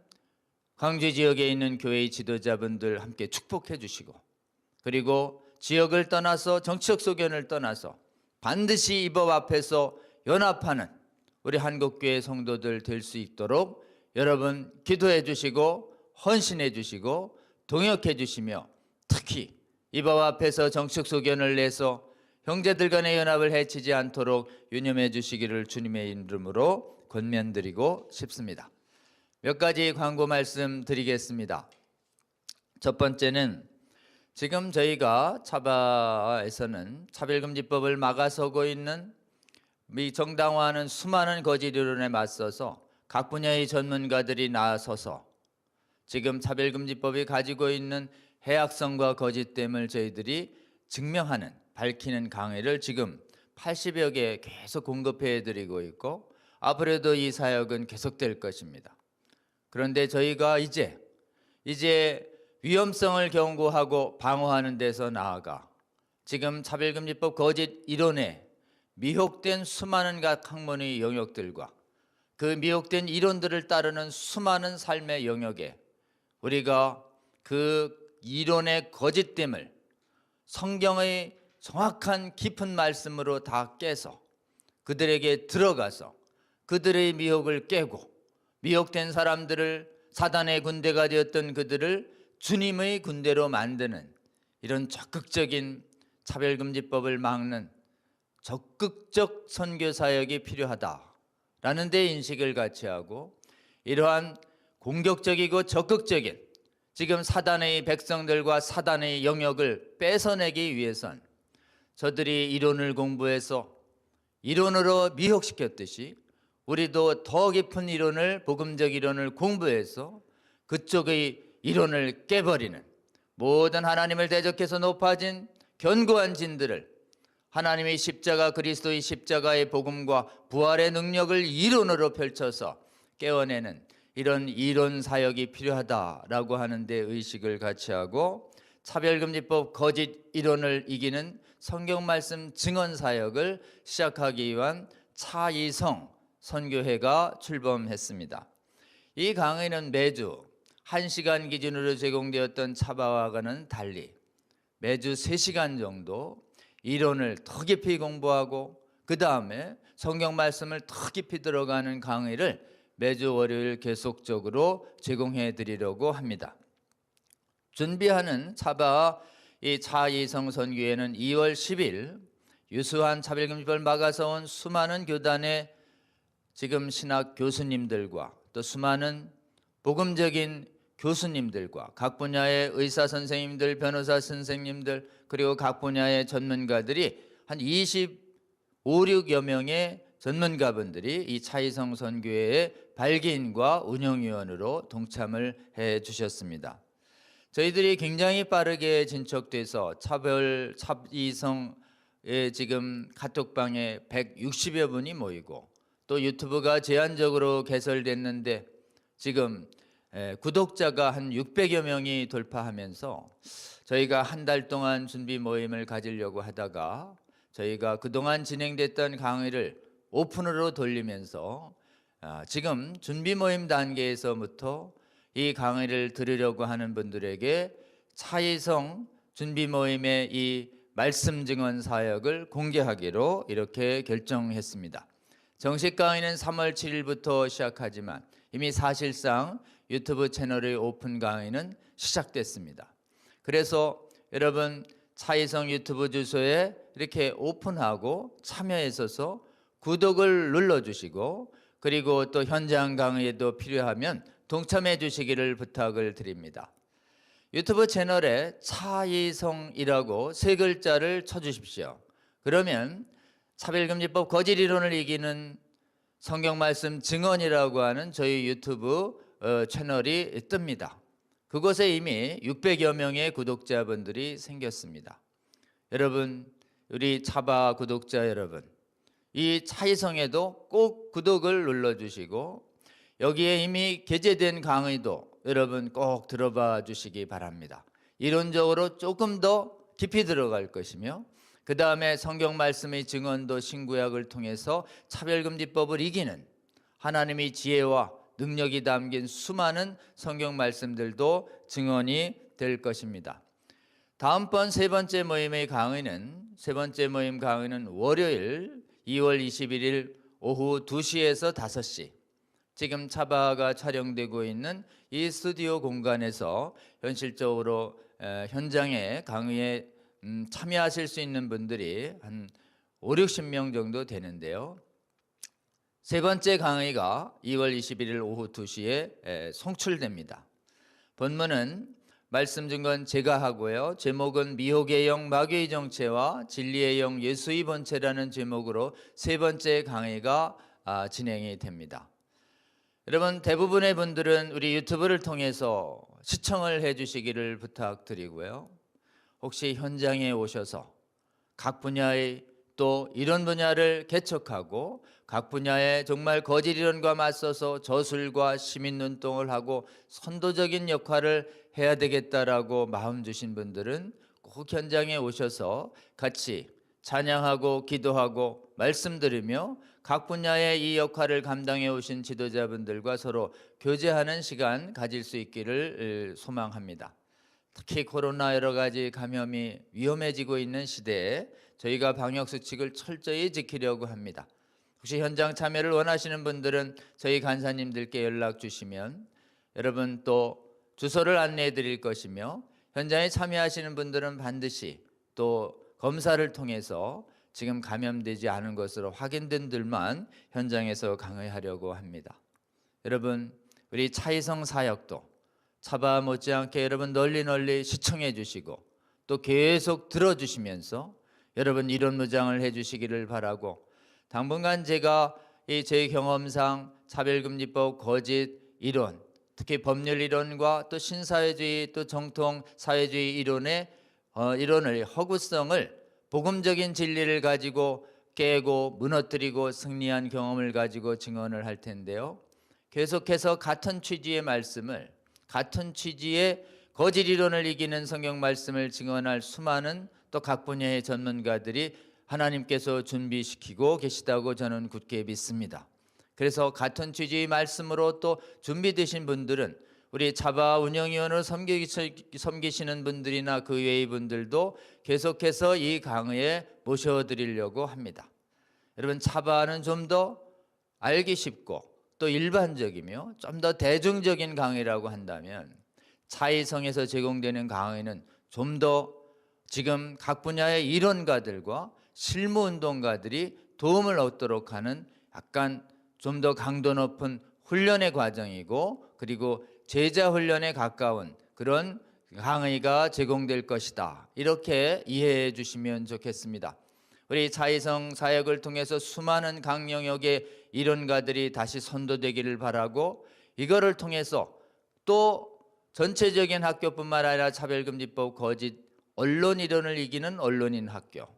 광주 지역에 있는 교회의 지도자분들 함께 축복해 주시고 그리고 지역을 떠나서 정치적 소견을 떠나서 반드시 이 법 앞에서 연합하는 우리 한국교회 성도들 될 수 있도록 여러분 기도해 주시고 헌신해 주시고 동역해 주시며 특히 이 법 앞에서 정치적 소견을 내서 형제들 간의 연합을 해치지 않도록 유념해 주시기를 주님의 이름으로 권면드리고 싶습니다. 몇 가지 광고 말씀 드리겠습니다. 첫 번째는 지금 저희가 차바에서는 차별금지법을 막아서고 있는 이 정당화하는 수많은 거짓 이론에 맞서서 각 분야의 전문가들이 나서서 지금 차별금지법이 가지고 있는 해악성과 거짓됨을 저희들이 증명하는 밝히는 강의를 지금 80여 개 계속 공급해 드리고 있고 앞으로도 이 사역은 계속될 것입니다. 그런데 저희가 이제 위험성을 경고하고 방어하는 데서 나아가 지금 차별금지법 거짓 이론에 미혹된 수많은 각 학문의 영역들과 그 미혹된 이론들을 따르는 수많은 삶의 영역에 우리가 그 이론의 거짓됨을 성경의 정확한 깊은 말씀으로 다 깨서 그들에게 들어가서 그들의 미혹을 깨고 미혹된 사람들을 사단의 군대가 되었던 그들을 주님의 군대로 만드는 이런 적극적인 차별금지법을 막는 적극적 선교사역이 필요하다라는 데 인식을 같이 하고 이러한 공격적이고 적극적인 지금 사단의 백성들과 사단의 영역을 뺏어내기 위해선 저들이 이론을 공부해서 이론으로 미혹시켰듯이 우리도 더 깊은 이론을 복음적 이론을 공부해서 그쪽의 이론을 깨버리는 모든 하나님을 대적해서 높아진 견고한 진들을 하나님의 십자가 그리스도의 십자가의 복음과 부활의 능력을 이론으로 펼쳐서 깨어내는 이런 이론 사역이 필요하다라고 하는 데 의식을 같이 하고 차별금지법 거짓 이론을 이기는 성경 말씀 증언 사역을 시작하기 위한 차이성 선교회가 출범했습니다. 이 강의는 매주 1시간 기준으로 제공되었던 차바와는 달리 매주 3시간 정도 이론을 더 깊이 공부하고 그 다음에 성경 말씀을 더 깊이 들어가는 강의를 매주 월요일 계속적으로 제공해 드리려고 합니다. 준비하는 차바와 이 차이성 선교회는 2월 10일 유수한 차별금지법을 막아서 온 수많은 교단의 지금 신학 교수님들과 또 수많은 복음적인 교수님들과 각 분야의 의사 선생님들, 변호사 선생님들 그리고 각 분야의 전문가들이 한 25, 6여 명의 전문가분들이 이 차이성 선교회의 발기인과 운영위원으로 동참을 해 주셨습니다. 저희들이 굉장히 빠르게 진척돼서 차이성의 지금 카톡방에 160여 분이 모이고 또 유튜브가 제한적으로 개설됐는데 지금 구독자가 한 600여 명이 돌파하면서 저희가 한 달 동안 준비 모임을 가지려고 하다가 저희가 그동안 진행됐던 강의를 오픈으로 돌리면서 지금 준비 모임 단계에서부터 이 강의를 들으려고 하는 분들에게 차이성 준비 모임의 이 말씀 증언 사역을 공개하기로 이렇게 결정했습니다. 정식 강의는 3월 7일부터 시작하지만 이미 사실상 유튜브 채널의 오픈 강의는 시작됐습니다. 그래서 여러분 차이성 유튜브 주소에 이렇게 오픈하고 참여하셔서 구독을 눌러주시고 그리고 또 현장 강의에도 필요하면 동참해 주시기를 부탁을 드립니다. 유튜브 채널에 차이성이라고 세 글자를 쳐주십시오. 그러면 차별금지법 거짓 이론을 이기는 성경 말씀 증언이라고 하는 저희 유튜브 채널이 뜹니다. 그곳에 이미 600여 명의 구독자분들이 생겼습니다. 여러분, 우리 차바 구독자 여러분, 이 차이성에도 꼭 구독을 눌러주시고 여기에 이미 게재된 강의도 여러분 꼭 들어봐 주시기 바랍니다. 이론적으로 조금 더 깊이 들어갈 것이며 그 다음에 성경 말씀의 증언도 신구약을 통해서 차별금지법을 이기는 하나님의 지혜와 능력이 담긴 수많은 성경 말씀들도 증언이 될 것입니다. 다음번 세 번째 모임 강의는 월요일 2월 21일 오후 2시에서 5시 지금 차바가 촬영되고 있는 이 스튜디오 공간에서 현실적으로 현장에 강의에 참여하실 수 있는 분들이 한 5, 60명 정도 되는데요. 세 번째 강의가 2월 21일 오후 2시에 송출됩니다. 본문은 말씀 증거는 제가 하고요. 제목은 미혹의 영 마귀의 정체와 진리의 영 예수의 본체라는 제목으로 세 번째 강의가 진행이 됩니다. 여러분 대부분의 분들은 우리 유튜브를 통해서 시청을 해 주시기를 부탁드리고요. 혹시 현장에 오셔서 각 분야의 또 이런 분야를 개척하고 각 분야에 정말 거짓 이론과 맞서서 저술과 시민 눈동을 하고 선도적인 역할을 해야 되겠다라고 마음 주신 분들은 꼭 현장에 오셔서 같이 찬양하고 기도하고 말씀드리며 각 분야의 이 역할을 감당해 오신 지도자분들과 서로 교제하는 시간 가질 수 있기를 소망합니다. 특히 코로나 여러 가지 감염이 위험해지고 있는 시대에 저희가 방역수칙을 철저히 지키려고 합니다. 혹시 현장 참여를 원하시는 분들은 저희 간사님들께 연락 주시면 여러분 또 주소를 안내해 드릴 것이며 현장에 참여하시는 분들은 반드시 또 검사를 통해서 지금 감염되지 않은 것으로 확인된 들만 현장에서 강의하려고 합니다. 여러분 우리 차이성 사역도 차바 못지않게 여러분 널리 시청해 주시고 또 계속 들어주시면서 여러분 이론 무장을 해 주시기를 바라고 당분간 제가 제 경험상 차별금지법 거짓 이론 특히 법률 이론과 또 신사회주의 또 정통 사회주의 이론을 허구성을 복음적인 진리를 가지고 깨고 무너뜨리고 승리한 경험을 가지고 증언을 할 텐데요. 계속해서 같은 취지의 말씀을 같은 취지의 거짓 이론을 이기는 성경 말씀을 증언할 수많은 또 각 분야의 전문가들이 하나님께서 준비시키고 계시다고 저는 굳게 믿습니다. 그래서 같은 취지의 말씀으로 또 준비되신 분들은 우리 차바 운영위원으로 섬기시는 분들이나 그 외의 분들도 계속해서 이 강의에 모셔드리려고 합니다. 여러분 차바는 좀 더 알기 쉽고 또 일반적이며 좀 더 대중적인 강의라고 한다면 차이성에서 제공되는 강의는 좀 더 지금 각 분야의 이론가들과 실무운동가들이 도움을 얻도록 하는 약간 좀 더 강도 높은 훈련의 과정이고 그리고 제자 훈련에 가까운 그런 강의가 제공될 것이다. 이렇게 이해해 주시면 좋겠습니다. 우리 자의성 사역을 통해서 수많은 각 영역의 이론가들이 다시 선도되기를 바라고, 이거를 통해서 또 전체적인 학교뿐만 아니라 차별금지법, 거짓, 언론 이론을 이기는 언론인 학교,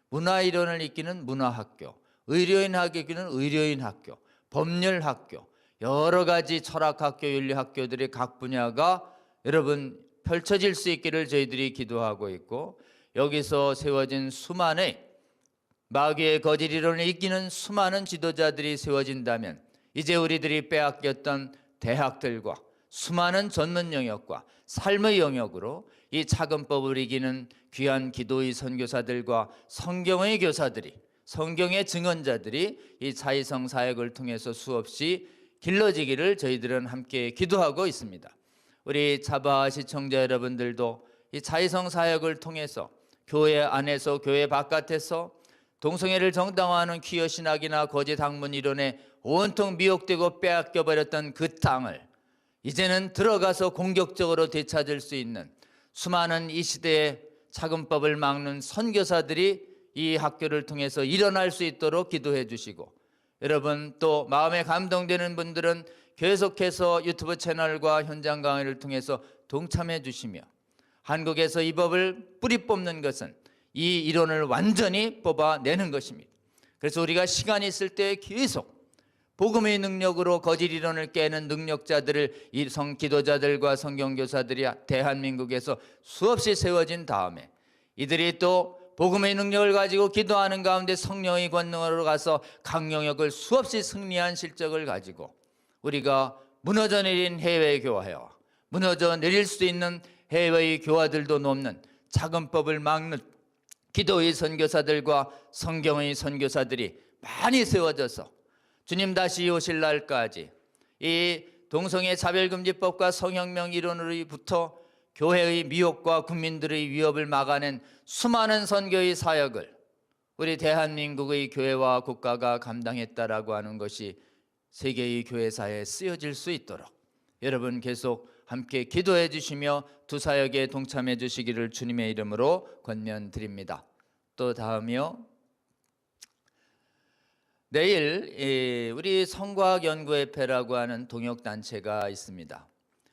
문화 이론을 이기는 문화 학교, 의료인 학교 이기는 의료인 학교, 법률 학교, 여러 가지 철학 학교, 윤리 학교들의 각 분야가 여러분 펼쳐질 수 있기를 저희들이 기도하고 있고, 여기서 세워진 수많은 마귀의 거짓 이론을 이기는 수많은 지도자들이 세워진다면, 이제 우리들이 빼앗겼던 대학들과 수많은 전문 영역과 삶의 영역으로 이 차근법을 이기는 귀한 기도의 선교사들과 성경의 교사들이, 성경의 증언자들이 이 자의성 사역을 통해서 수없이 길러지기를 저희들은 함께 기도하고 있습니다. 우리 차바 시청자 여러분들도 이 자의성 사역을 통해서 교회 안에서 교회 바깥에서 동성애를 정당화하는 퀴어 신학이나 거짓 학문 이론에 온통 미혹되고 빼앗겨버렸던 그 땅을 이제는 들어가서 공격적으로 되찾을 수 있는 수많은 이 시대의 차근법을 막는 선교사들이 이 학교를 통해서 일어날 수 있도록 기도해 주시고, 여러분 또 마음에 감동되는 분들은 계속해서 유튜브 채널과 현장 강의를 통해서 동참해 주시며, 한국에서 이 법을 뿌리 뽑는 것은 이 이론을 완전히 뽑아내는 것입니다. 그래서 우리가 시간이 있을 때 계속 복음의 능력으로 거짓 이론을 깨는 능력자들을, 이 성기도자들과 성경교사들이 대한민국에서 수없이 세워진 다음에 이들이 또 복음의 능력을 가지고 기도하는 가운데 성령의 권능으로 가서 각 영역을 수없이 승리한 실적을 가지고 우리가 무너져 내린 해외 교화와 무너져 내릴 수 있는 해외의 교화들도 넘는 차근법을 막는 기도의 선교사들과 성경의 선교사들이 많이 세워져서 주님 다시 오실 날까지 이 동성애 차별금지법과 성혁명 이론으로부터 교회의 미혹과 국민들의 위협을 막아낸 수많은 선교의 사역을 우리 대한민국의 교회와 국가가 감당했다라고 하는 것이 세계의 교회사에 쓰여질 수 있도록 여러분 계속 함께 기도해 주시며 두 사역에 동참해 주시기를 주님의 이름으로 권면드립니다. 또 다음이요. 내일 우리 성과학연구협회라고 하는 동역단체가 있습니다.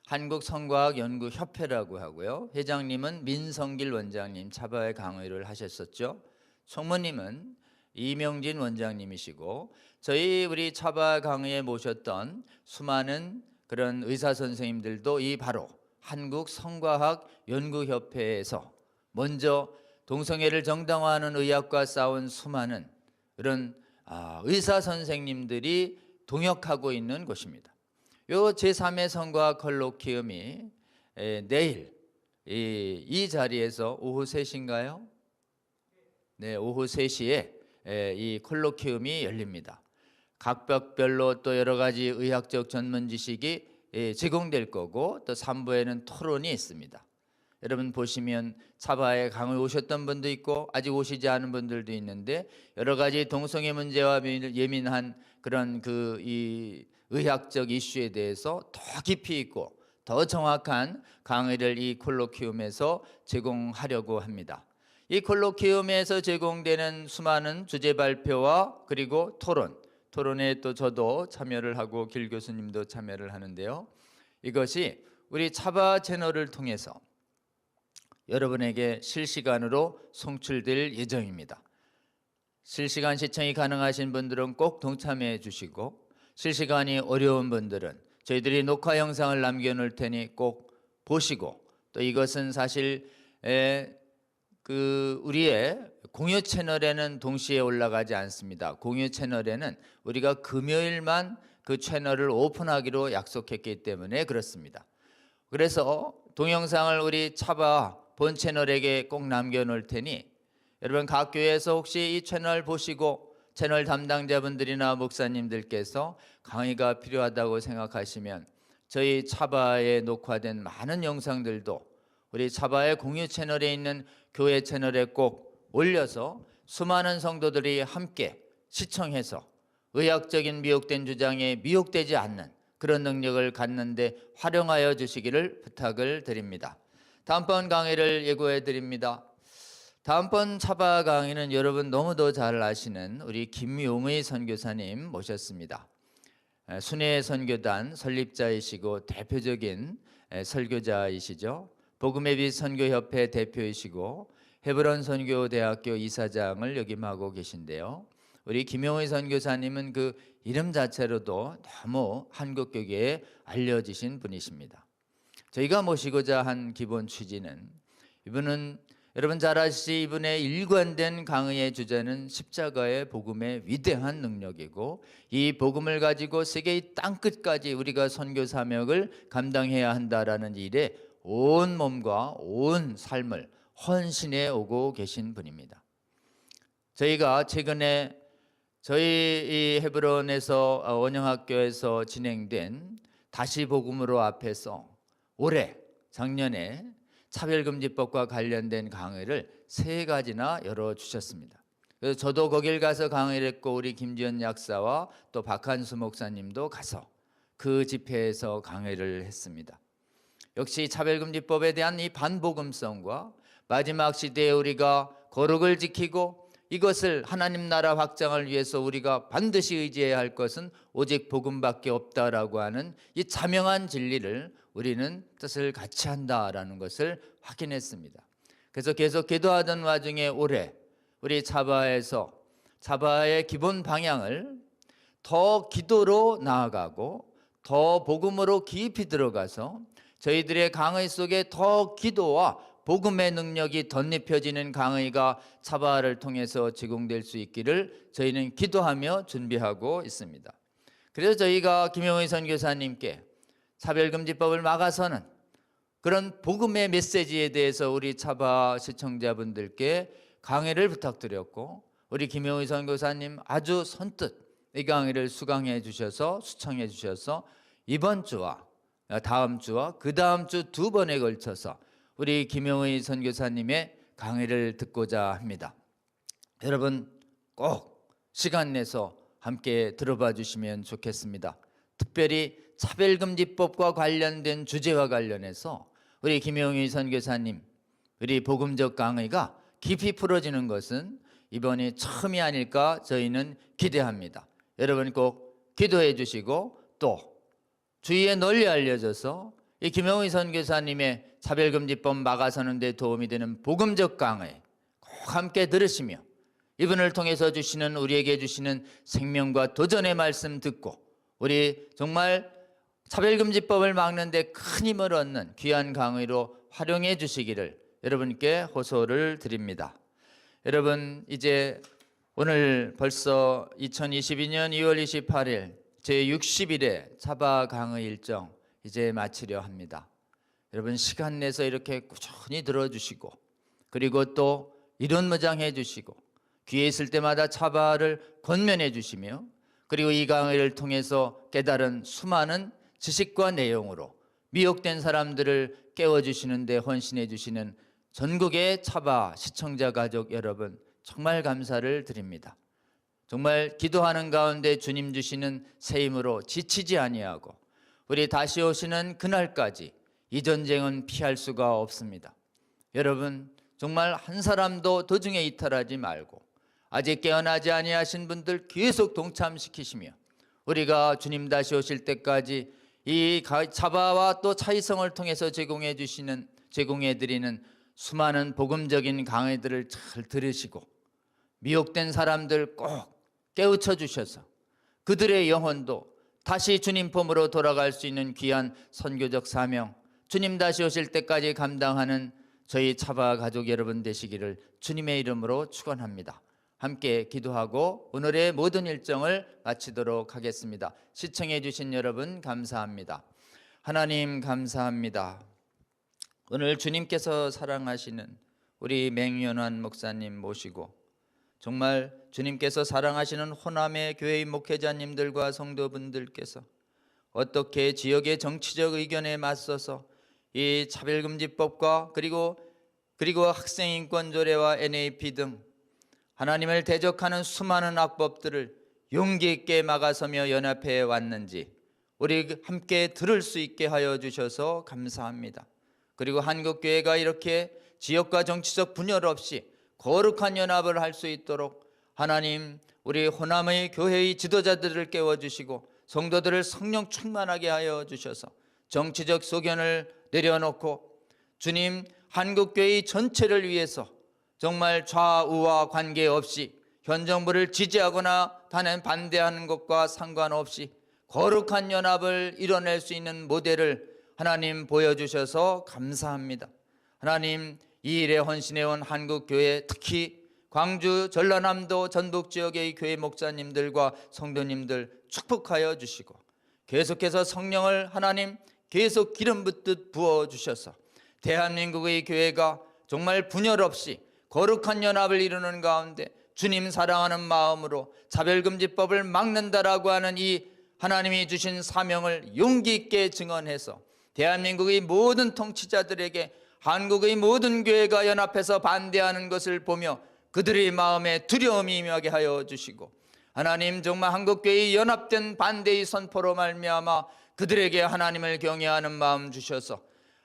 한국성과학연구협회라고 하고요. 회장님은 민성길 원장님, 차바의 강의를 하셨었죠. 총무님은 이명진 원장님이시고, 저희 우리 차바 강의에 모셨던 수많은 그런 의사 선생님들도 이 바로 한국성과학연구협회에서 먼저 동성애를 정당화하는 의학과 싸운 수많은 그런 의사 선생님들이 동역하고 있는 곳입니다. 요 제3회 성과학 컬로키움이 내일 이 자리에서 오후 3시인가요? 네, 오후 3시에 이 컬로키움이 열립니다. 각 벽별로 또 여러 가지 의학적 전문 지식이 제공될 거고, 또 3부에는 토론이 있습니다. 여러분 보시면 차바에 강의 오셨던 분도 있고 아직 오시지 않은 분들도 있는데, 여러 가지 동성애 문제와 예민한 그런 이 의학적 이슈에 대해서 더 깊이 있고 더 정확한 강의를 이 콜로키움에서 제공하려고 합니다. 이 콜로키움에서 제공되는 수많은 주제 발표와 그리고 토론에 또 저도 참여를 하고 길 교수님도 참여를 하는데요. 이것이 우리 차바 채널을 통해서 여러분에게 실시간으로 송출될 예정입니다. 실시간 시청이 가능하신 분들은 꼭 동참해 주시고, 실시간이 어려운 분들은 저희들이 녹화 영상을 남겨놓을 테니 꼭 보시고, 또 이것은 사실 우리의 공유 채널에는 동시에 올라가지 않습니다. 공유 채널에는 우리가 금요일만 그 채널을 오픈하기로 약속했기 때문에 그렇습니다. 그래서 동영상을 우리 차바 본 채널에게 꼭 남겨놓을 테니 여러분 각 교회에서 혹시 이 채널 보시고 채널 담당자분들이나 목사님들께서 강의가 필요하다고 생각하시면 저희 차바에 녹화된 많은 영상들도 우리 차바의 공유 채널에 있는 교회 채널에 꼭 올려서 수많은 성도들이 함께 시청해서 의학적인 미혹된 주장에 미혹되지 않는 그런 능력을 갖는데 활용하여 주시기를 부탁을 드립니다. 다음번 강의를 예고해 드립니다. 다음번 차바 강의는 여러분 너무도 잘 아시는 우리 김용의 선교사님 모셨습니다. 순회 선교단 설립자이시고 대표적인 설교자이시죠. 복음의 빛 선교협회 대표이시고 헤브론 선교대학교 이사장을 역임하고 계신데요. 우리 김용의 선교사님은 그 이름 자체로도 너무 한국교계에 알려지신 분이십니다. 저희가 모시고자 한 기본 취지는, 이분은 여러분 잘 아시지, 이분의 일관된 강의의 주제는 십자가의 복음의 위대한 능력이고, 이 복음을 가지고 세계의 땅끝까지 우리가 선교 사명을 감당해야 한다라는 일에 온 몸과 온 삶을 헌신해 오고 계신 분입니다. 저희가 최근에 저희 이 헤브론에서 원영학교에서 진행된 다시 복음으로 앞에서 올해 작년에 차별금지법과 관련된 강의를 3가지나 열어주셨습니다. 그래서 저도 거길 가서 강의를 했고, 우리 김지연 약사와 또 박한수 목사님도 가서 그 집회에서 강의를 했습니다. 역시 차별금지법에 대한 이 반복음성과 마지막 시대에 우리가 거룩을 지키고 이것을 하나님 나라 확장을 위해서 우리가 반드시 의지해야 할 것은 오직 복음밖에 없다라고 하는 이 자명한 진리를 우리는 뜻을 같이 한다라는 것을 확인했습니다. 그래서 계속 기도하던 와중에 올해 우리 차바에서 차바의 기본 방향을 더 기도로 나아가고 더 복음으로 깊이 들어가서 저희들의 강의 속에 더 기도와 복음의 능력이 덧입혀지는 강의가 차바를 통해서 제공될 수 있기를 저희는 기도하며 준비하고 있습니다. 그래서 저희가 김용의 선교사님께 차별금지법을 막아서는 그런 복음의 메시지에 대해서 우리 차바 시청자분들께 강의를 부탁드렸고, 우리 김용의 선교사님 아주 선뜻 이 강의를 수강해 주셔서 수청해 주셔서 이번 주와 다음 주와 그 다음 주 2번에 걸쳐서 우리 김용의 선교사님의 강의를 듣고자 합니다. 여러분 꼭 시간 내서 함께 들어봐 주시면 좋겠습니다. 특별히 차별금지법과 관련된 주제와 관련해서 우리 김용의 선교사님 우리 복음적 강의가 깊이 풀어지는 것은 이번이 처음이 아닐까 저희는 기대합니다. 여러분 꼭 기도해 주시고, 또 주위에 널리 알려져서 이 김용의 선교사님의 차별금지법 막아서는 데 도움이 되는 복음적 강의 꼭 함께 들으시며, 이분을 통해서 주시는 우리에게 주시는 생명과 도전의 말씀 듣고 우리 정말 차별금지법을 막는 데 큰 힘을 얻는 귀한 강의로 활용해 주시기를 여러분께 호소를 드립니다. 여러분 이제 오늘 벌써 2022년 2월 28일 제60일의 차바 강의 일정 이제 마치려 합니다. 여러분 시간 내서 이렇게 꾸준히 들어주시고, 그리고 또 이론무장해 주시고, 귀에 있을 때마다 차바를 권면해 주시며, 그리고 이 강의를 통해서 깨달은 수많은 지식과 내용으로 미혹된 사람들을 깨워주시는 데 헌신해 주시는 전국의 차바 시청자 가족 여러분, 정말 감사를 드립니다. 정말 기도하는 가운데 주님 주시는 새 힘으로 지치지 아니하고 우리 다시 오시는 그날까지 이 전쟁은 피할 수가 없습니다. 여러분 정말 한 사람도 도중에 이탈하지 말고 아직 깨어나지 아니하신 분들 계속 동참시키시며, 우리가 주님 다시 오실 때까지 이 차바와 또 차이성을 통해서 제공해드리는 수많은 복음적인 강의들을 잘 들으시고, 미혹된 사람들 꼭 깨우쳐 주셔서 그들의 영혼도 다시 주님 품으로 돌아갈 수 있는 귀한 선교적 사명, 주님 다시 오실 때까지 감당하는 저희 차바 가족 여러분 되시기를 주님의 이름으로 축원합니다. 함께 기도하고 오늘의 모든 일정을 마치도록 하겠습니다. 시청해 주신 여러분 감사합니다. 하나님 감사합니다. 오늘 주님께서 사랑하시는 우리 맹연환 목사님 모시고, 정말 주님께서 사랑하시는 호남의 교회의 목회자님들과 성도분들께서 어떻게 지역의 정치적 의견에 맞서서 이 차별금지법과 그리고 학생인권조례와 NAP 등 하나님을 대적하는 수많은 악법들을 용기 있게 막아서며 연합해 왔는지 우리 함께 들을 수 있게 하여 주셔서 감사합니다. 그리고 한국교회가 이렇게 지역과 정치적 분열 없이 거룩한 연합을 할 수 있도록 하나님 우리 호남의 교회의 지도자들을 깨워주시고 성도들을 성령 충만하게 하여 주셔서 정치적 소견을 내려놓고 주님 한국교회 전체를 위해서 정말 좌우와 관계없이 현 정부를 지지하거나 다른 반대하는 것과 상관없이 거룩한 연합을 이뤄낼 수 있는 모델을 하나님 보여주셔서 감사합니다. 하나님 이 일에 헌신해온 한국교회, 특히 광주, 전라남도, 전북 지역의 교회 목사님들과 성도님들 축복하여 주시고 계속해서 성령을 하나님 계속 기름 붓듯 부어주셔서 대한민국의 교회가 정말 분열 없이 거룩한 연합을 이루는 가운데 주님 사랑하는 마음으로 차별금지법을 막는다라고 하는 이 하나님이 주신 사명을 용기 있게 증언해서 대한민국의 모든 통치자들에게 한국의 모든 교회가 연합해서 반대하는 것을 보며 그들의 마음에 두려움이 임하게 하여 주시고 하나님 정말 한국교회의 연합된 반대의 선포로 말미암아 그들에게 하나님을 경외하는 마음 주셔서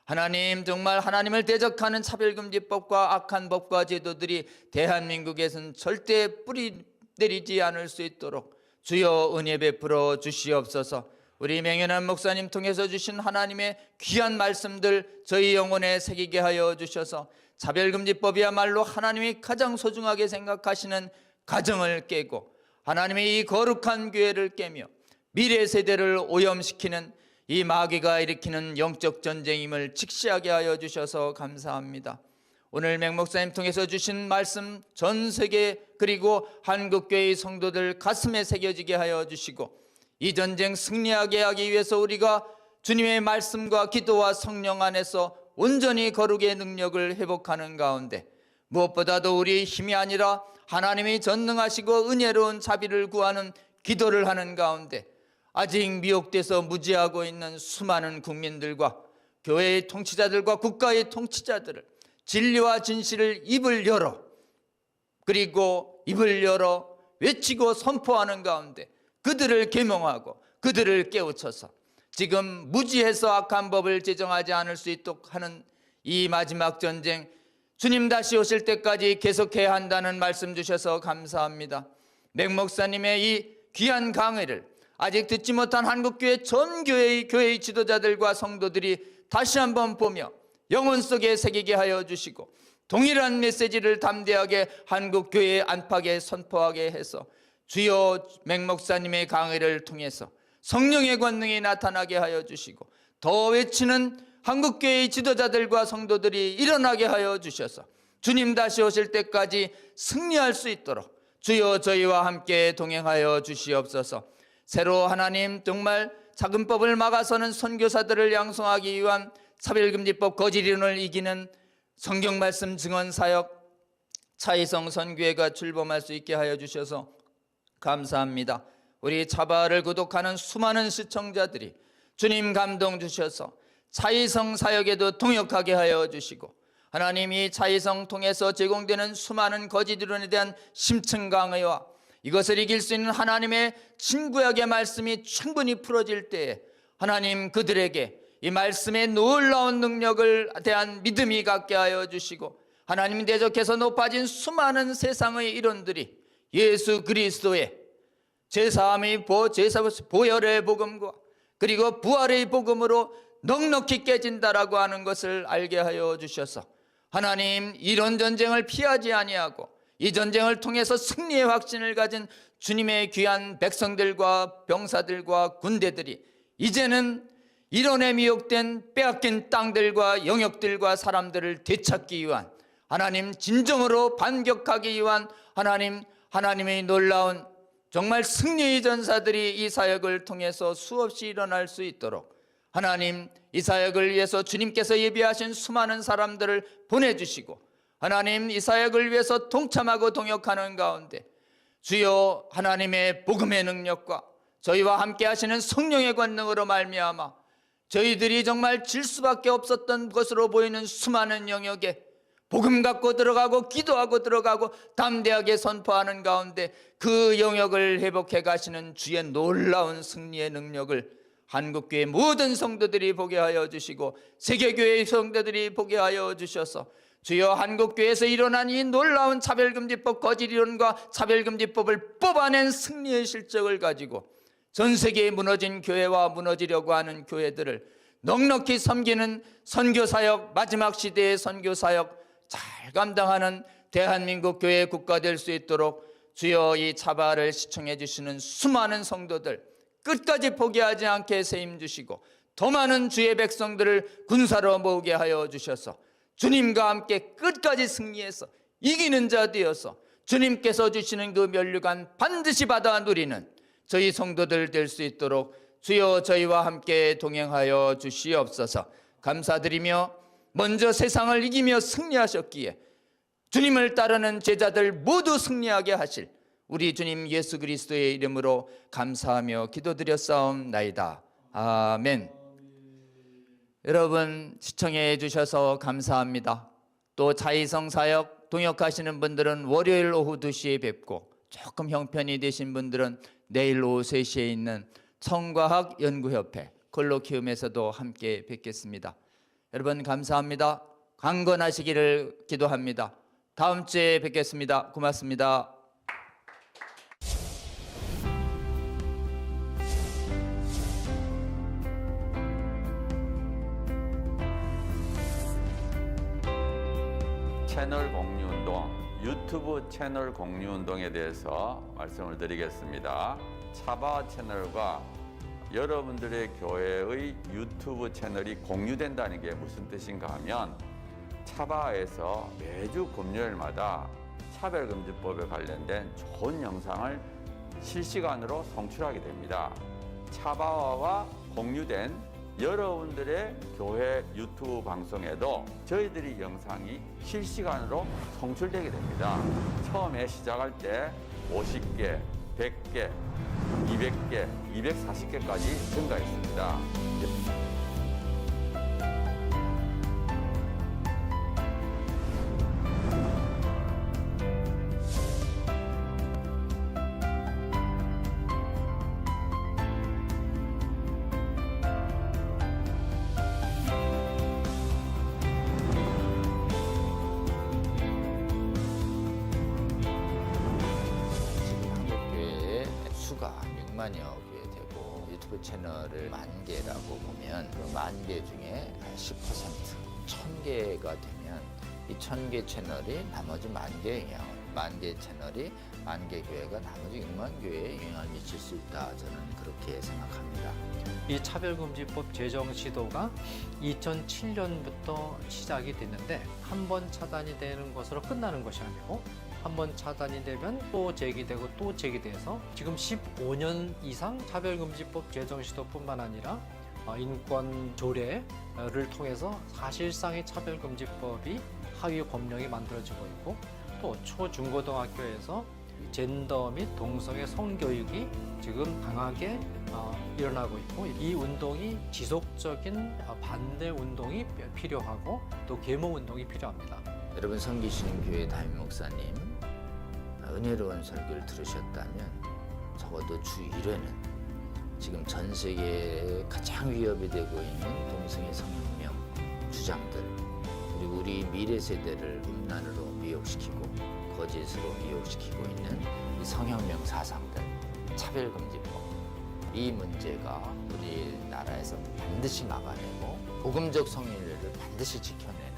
하나님 정말 하나님을 대적하는 차별금지법과 악한 법과 제도들이 대한민국에서는 절대 뿌리 내리지 않을 수 있도록 주여 은혜 베풀어 주시옵소서. 우리 맹연한 목사님 통해서 주신 하나님의 귀한 말씀들 저희 영혼에 새기게 하여 주셔서 차별금지법이야말로 하나님이 가장 소중하게 생각하시는 가정을 깨고 하나님의 이 거룩한 교회를 깨며 미래 세대를 오염시키는 이 마귀가 일으키는 영적 전쟁임을 직시하게 하여 주셔서 감사합니다. 오늘 맹 목사님 통해서 주신 말씀 전 세계 그리고 한국교회의 성도들 가슴에 새겨지게 하여 주시고 이 전쟁 승리하게 하기 위해서 우리가 주님의 말씀과 기도와 성령 안에서 온전히 거룩의 능력을 회복하는 가운데 무엇보다도 우리의 힘이 아니라 하나님이 전능하시고 은혜로운 자비를 구하는 기도를 하는 가운데 아직 미혹돼서 무지하고 있는 수많은 국민들과 교회의 통치자들과 국가의 통치자들을 진리와 진실을 입을 열어 그리고 입을 열어 외치고 선포하는 가운데 그들을 계명하고 그들을 깨우쳐서 지금 무지해서 악한 법을 제정하지 않을 수 있도록 하는 이 마지막 전쟁 주님 다시 오실 때까지 계속해야 한다는 말씀 주셔서 감사합니다. 맹 목사님의 이 귀한 강의를 아직 듣지 못한 한국교회 전 교회의 지도자들과 성도들이 다시 한번 보며 영혼 속에 새기게 하여 주시고 동일한 메시지를 담대하게 한국교회 안팎에 선포하게 해서 주여 맹 목사님의 강의를 통해서 성령의 권능이 나타나게 하여 주시고 더 외치는 한국교회의 지도자들과 성도들이 일어나게 하여 주셔서 주님 다시 오실 때까지 승리할 수 있도록 주여 저희와 함께 동행하여 주시옵소서. 새로 하나님 정말 자금법을 막아서는 선교사들을 양성하기 위한 차별금지법 거짓론을 이기는 성경 말씀 증언 사역 차이성 선교회가 출범할 수 있게 하여 주셔서 감사합니다. 우리 차바를 구독하는 수많은 시청자들이 주님 감동 주셔서 차이성 사역에도 동역하게 하여 주시고 하나님이 차이성 통해서 제공되는 수많은 거짓이론에 대한 심층 강의와 이것을 이길 수 있는 하나님의 진구약의 말씀이 충분히 풀어질 때에 하나님 그들에게 이 말씀의 놀라운 능력을 대한 믿음이 갖게 하여 주시고 하나님 대적해서 높아진 수많은 세상의 이론들이 예수 그리스도의 제사함의 보혈의 복음과 그리고 부활의 복음으로 넉넉히 깨진다라고 하는 것을 알게 하여 주셔서 하나님 이런 전쟁을 피하지 아니하고 이 전쟁을 통해서 승리의 확신을 가진 주님의 귀한 백성들과 병사들과 군대들이 이제는 이론에 미혹된 빼앗긴 땅들과 영역들과 사람들을 되찾기 위한 하나님 진정으로 반격하기 위한 하나님의 놀라운 정말 승리의 전사들이 이 사역을 통해서 수없이 일어날 수 있도록 하나님 이 사역을 위해서 주님께서 예비하신 수많은 사람들을 보내주시고 하나님 이 사역을 위해서 동참하고 동역하는 가운데 주여 하나님의 복음의 능력과 저희와 함께 하시는 성령의 권능으로 말미암아 저희들이 정말 질 수밖에 없었던 것으로 보이는 수많은 영역에 복음 갖고 들어가고 기도하고 들어가고 담대하게 선포하는 가운데 그 영역을 회복해 가시는 주의 놀라운 승리의 능력을 한국교회 모든 성도들이 보게 하여 주시고 세계교회의 성도들이 보게 하여 주셔서 주여 한국교회에서 일어난 이 놀라운 차별금지법 거짓이론과 차별금지법을 뽑아낸 승리의 실적을 가지고 전 세계에 무너진 교회와 무너지려고 하는 교회들을 넉넉히 섬기는 선교사역, 마지막 시대의 선교사역 잘 감당하는 대한민국 교회 국가 될 수 있도록 주여 이 차바를 시청해 주시는 수많은 성도들 끝까지 포기하지 않게 세임 주시고 더 많은 주의 백성들을 군사로 모으게 하여 주셔서 주님과 함께 끝까지 승리해서 이기는 자 되어서 주님께서 주시는 그 면류관 반드시 받아 누리는 저희 성도들 될 수 있도록 주여 저희와 함께 동행하여 주시옵소서. 감사드리며 먼저 세상을 이기며 승리하셨기에 주님을 따르는 제자들 모두 승리하게 하실 우리 주님 예수 그리스도의 이름으로 감사하며 기도드렸사옵나이다. 아멘. 여러분 시청해 주셔서 감사합니다. 또 자의성 사역 동역하시는 분들은 월요일 오후 2시에 뵙고 조금 형편이 되신 분들은 내일 오후 3시에 있는 청과학 연구협회 콜로키움에서도 함께 뵙겠습니다. 여러분 감사합니다. 강건하시기를 기도합니다. 다음 주에 뵙겠습니다. 고맙습니다. 채널 공유운동, 유튜브 채널 공유운동에 대해서 말씀을 드리겠습니다. 차바 채널과 여러분들의 교회의 유튜브 채널이 공유된다는 게 무슨 뜻인가 하면 차바에서 매주 금요일마다 차별금지법에 관련된 좋은 영상을 실시간으로 송출하게 됩니다. 차바와 공유된 여러분들의 교회 유튜브 방송에도 저희들이 영상이 실시간으로 송출되게 됩니다. 처음에 시작할 때 50개, 100개, 200개, 240개까지 증가했습니다. 수가 6만여 개 되고 유튜브 채널을 10,000개라고 보면 그 10,000개 중에 10%, 1,000개가 되면 이 1,000개 채널이 나머지 10,000개에 영향을 10,000개 채널이 10,000개 교회가 나머지 6만 교회에 영향을 미칠 수 있다. 저는 그렇게 생각합니다. 이 차별금지법 제정 시도가 2007년부터 시작이 됐는데 한 번 차단이 되는 것으로 끝나는 것이 아니고 한 번 차단이 되면 또 제기되고 또 제기돼서 지금 15년 이상 차별금지법 제정 시도뿐만 아니라 인권 조례를 통해서 사실상의 차별금지법이 하위 법령이 만들어지고 있고 또 초, 중고등학교에서 젠더 및 동성애 성교육이 지금 강하게 일어나고 있고 이 운동이 지속적인 반대 운동이 필요하고 또 계몽 운동이 필요합니다. 여러분 섬기시는 교회 담임 목사님 은혜로운 설교를 들으셨다면 적어도 주 1회는 지금 전 세계에 가장 위협이 되고 있는 동성애 성혁명 주장들 그리고 우리 미래 세대를 음란으로 미혹시키고 거짓으로 미혹시키고 있는 이 성혁명 사상들 차별금지법 이 문제가 우리나라에서 반드시 막아내고 복음적 성인례를 반드시 지켜내는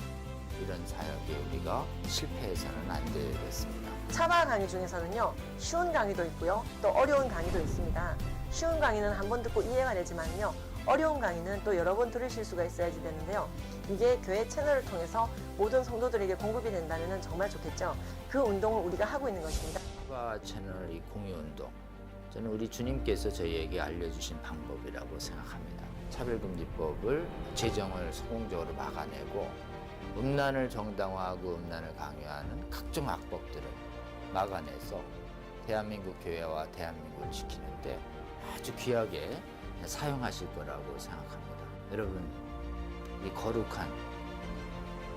이런 사역에 우리가 실패해서는 안 되겠습니다. 차바 강의 중에서는요, 쉬운 강의도 있고요, 또 어려운 강의도 있습니다. 쉬운 강의는 한 번 듣고 이해가 되지만요, 어려운 강의는 또 여러 번 들으실 수가 있어야지 되는데요. 이게 교회 채널을 통해서 모든 성도들에게 공급이 된다면 정말 좋겠죠. 그 운동을 우리가 하고 있는 것입니다. 차바 채널 이 공유 운동, 저는 우리 주님께서 저희에게 알려주신 방법이라고 생각합니다. 차별금지법을 제정을 성공적으로 막아내고 음란을 정당화하고 음란을 강요하는 각종 악법들을 막아내서 대한민국 교회와 대한민국을 지키는데 아주 귀하게 사용하실 거라고 생각합니다. 여러분, 이 거룩한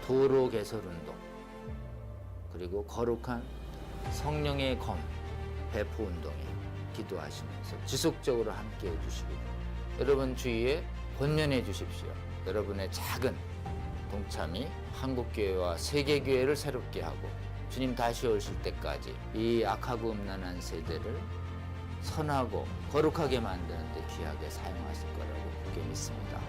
도로 개설 운동 그리고 거룩한 성령의 검 배포 운동에 기도하시면서 지속적으로 함께해 주시고 여러분 주위에 권면해 주십시오. 여러분의 작은 동참이 한국교회와 세계교회를 새롭게 하고 주님 다시 오실 때까지 이 악하고 음란한 세대를 선하고 거룩하게 만드는 데 귀하게 사용하실 거라고 굳게 믿습니다.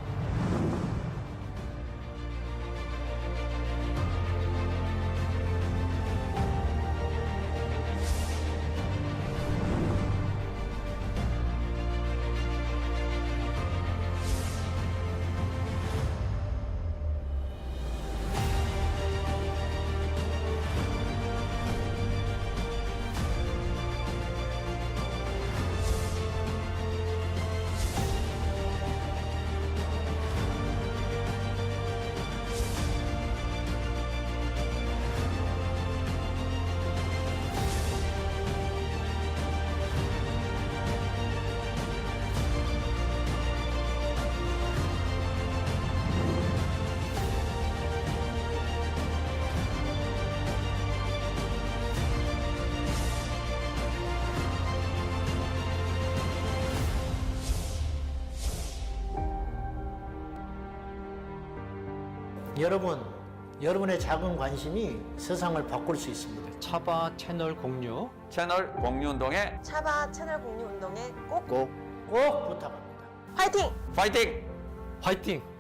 여러분의 작은 관심이 세상을 바꿀 수 있습니다. 차바 채널 공유 채널 공유운동에 차바 채널 공유 운동에 꼭 꼭 꼭 부탁합니다. 화이팅! 파이팅! 화이팅!